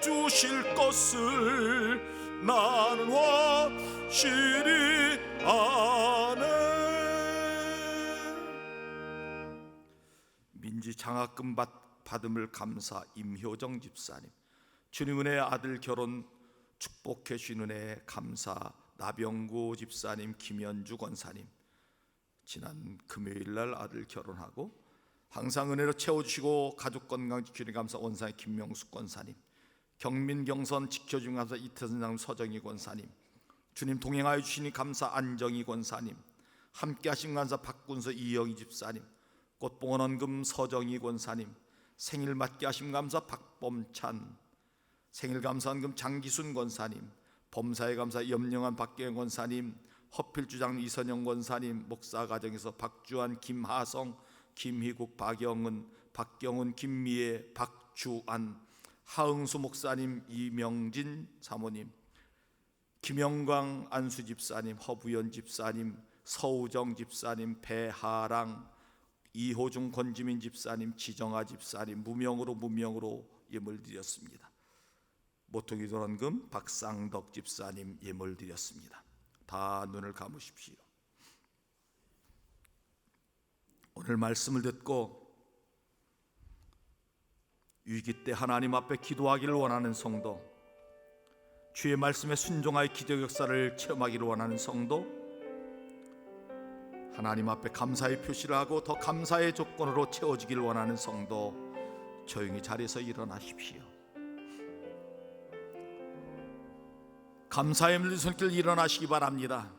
주실 것을 나는 확실히 아네. 민지 장학금 받음을 감사 임효정 집사님, 주님 은혜 아들 결혼 축복해 주신 은혜 감사 나병구 집사님, 김현주 권사님, 지난 금요일날 아들 결혼하고 항상 은혜로 채워주시고 가족 건강 지키는 감사 원사의 김명숙 권사님, 경민 경선 지켜주는 감사 이태선 서정희 권사님, 주님 동행하여 주시니 감사 안정희 권사님, 함께하신 감사 박군서 이영희 집사님, 꽃봉헌 헌금 서정희 권사님, 생일 맞게 하심 감사 박범찬, 생일 감사 헌금 장기순 권사님, 범사의 감사 염영한 박경현 권사님, 허필주장 이선영 권사님, 목사 가정에서 박주환, 김하성, 김희국, 박영은, 박경훈, 김미애, 박주안, 하응수 목사님, 이명진 사모님, 김영광 안수 집사님, 허부연 집사님, 서우정 집사님, 배하랑, 이호중 권지민 집사님, 지정아 집사님, 무명으로 예물 드렸습니다. 모퉁이 도란금 박상덕 집사님 예물 드렸습니다. 다 눈을 감으십시오. 오늘 말씀을 듣고 위기 때 하나님 앞에 기도하기를 원하는 성도, 주의 말씀에 순종하여 기적 역사를 체험하기를 원하는 성도, 하나님 앞에 감사의 표시를 하고 더 감사의 조건으로 채워지기를 원하는 성도, 조용히 자리에서 일어나십시오. 감사의 물든 손길 일어나시기 바랍니다.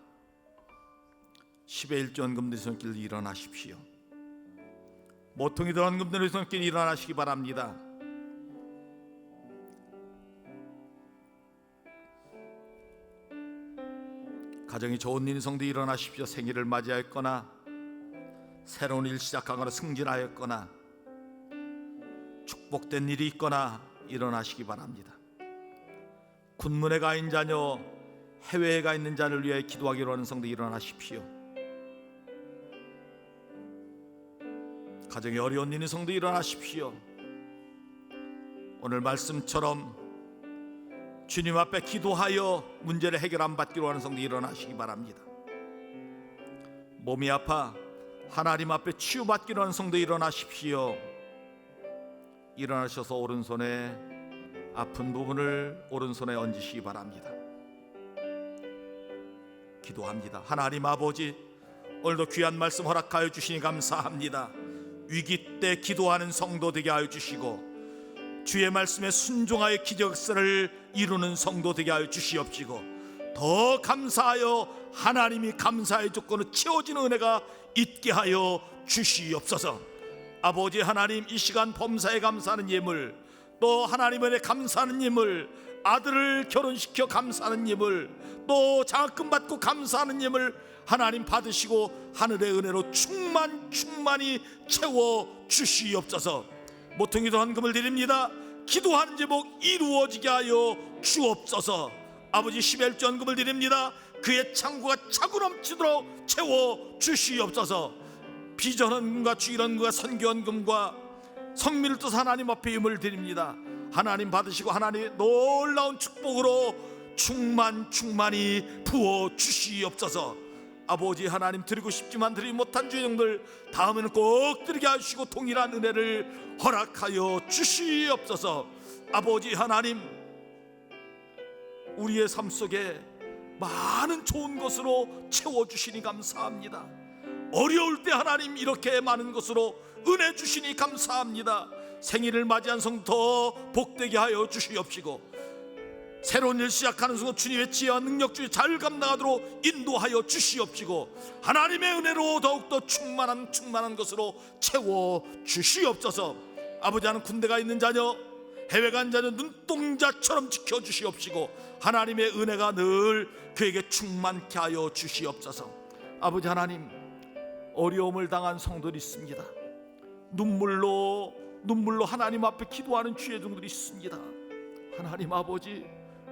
10의 1전금 드린 손길 일어나십시오. 모퉁이 도란금 드린 손길 일어나시기 바랍니다. 가정이 좋은 일인 성도 일어나십시오. 생일을 맞이하였거나 새로운 일 시작하거나 승진하였거나 축복된 일이 있거나 일어나시기 바랍니다. 군문에 가 있는 자녀, 해외에 가 있는 자를 위해 기도하기로 하는 성도 일어나십시오. 가정이 어려운 일인 성도 일어나십시오. 오늘 말씀처럼 주님 앞에 기도하여 문제를 해결 안 받기로 하는 성도 일어나시기 바랍니다. 몸이 아파 하나님 앞에 치유받기로 하는 성도 일어나십시오. 일어나셔서 오른손에 아픈 부분을 오른손에 얹으시기 바랍니다. 기도합니다. 하나님 아버지, 오늘도 귀한 말씀 허락하여 주시니 감사합니다. 위기 때 기도하는 성도 되게 하여 주시고 주의 말씀에 순종하여 기적 역사를 이루는 성도 되게 하여 주시옵시고 더 감사하여 하나님이 감사의 조건을 채워지는 은혜가 있게 하여 주시옵소서. 아버지 하나님, 이 시간 범사에 감사하는 예물, 또 하나님의 은혜 감사하는 예물, 아들을 결혼시켜 감사하는 예물, 또 장학금 받고 감사하는 예물 하나님 받으시고 하늘의 은혜로 충만히 채워 주시옵소서. 모퉁이 도란금을 드립니다. 기도하는 제목 이루어지게 하여 주옵소서. 아버지 10의 전금을 드립니다. 그의 창고가 차고 넘치도록 채워 주시옵소서. 비전헌금과 주일헌금과 선교헌금과 성밀을 뜻 하나님 앞에 힘을 드립니다. 하나님 받으시고 하나님의 놀라운 축복으로 충만히 부어 주시옵소서. 아버지 하나님, 드리고 싶지만 드리지 못한 죄정들 다음에는 꼭 드리게 하시고 동일한 은혜를 허락하여 주시옵소서. 아버지 하나님, 우리의 삶 속에 많은 좋은 것으로 채워주시니 감사합니다. 어려울 때 하나님 이렇게 많은 것으로 은혜 주시니 감사합니다. 생일을 맞이한 성도 더 복되게 하여 주시옵시고 새로운 일 시작하는 순간 주님의 지혜와 능력 중에 잘 감당하도록 인도하여 주시옵시고 하나님의 은혜로 더욱더 충만한 것으로 채워 주시옵소서. 아버지 하나님, 군대가 있는 자녀, 해외 간 자녀 눈동자처럼 지켜주시옵시고 하나님의 은혜가 늘 그에게 충만케 하여 주시옵소서. 아버지 하나님, 어려움을 당한 성도들이 있습니다. 눈물로 하나님 앞에 기도하는 주의 종들이 있습니다. 하나님 아버지,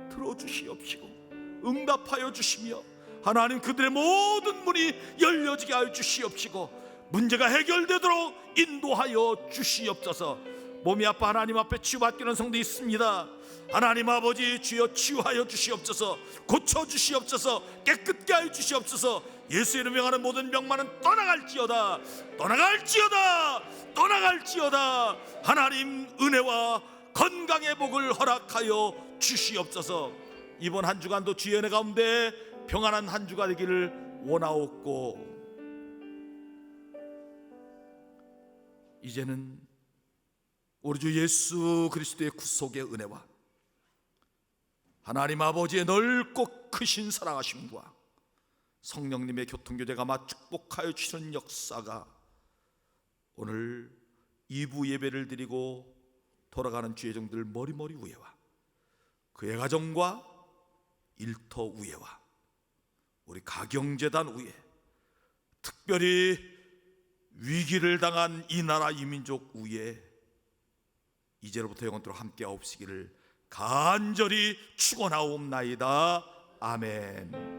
들어주시옵시고 응답하여 주시며 하나님 그들의 모든 문이 열려지게 하여 주시옵시고 문제가 해결되도록 인도하여 주시옵소서. 몸이 아파 하나님 앞에 치유받기는 성도 있습니다. 하나님 아버지, 주여 치유하여 주시옵소서. 고쳐주시옵소서. 깨끗게 하여 주시옵소서. 예수의 이름으로 명하는 모든 병만은 떠나갈지어다. 하나님 은혜와 건강의 복을 허락하여 주시옵소서. 이번 한 주간도 주의 은혜 가운데 평안한 한 주가 되기를 원하옵고 이제는 우리 주 예수 그리스도의 구속의 은혜와 하나님 아버지의 넓고 크신 사랑하심과 성령님의 교통교제가 마 축복하여 주시는 역사가 오늘 2부 예배를 드리고 돌아가는 주의 종들 머리머리 위에와 그의 가정과 일터 위에와 우리 가경재단 위에, 특별히 위기를 당한 이 나라 이 민족 위에 이제로부터 영원토록 함께 하옵시기를 간절히 축원하옵나이다. 아멘.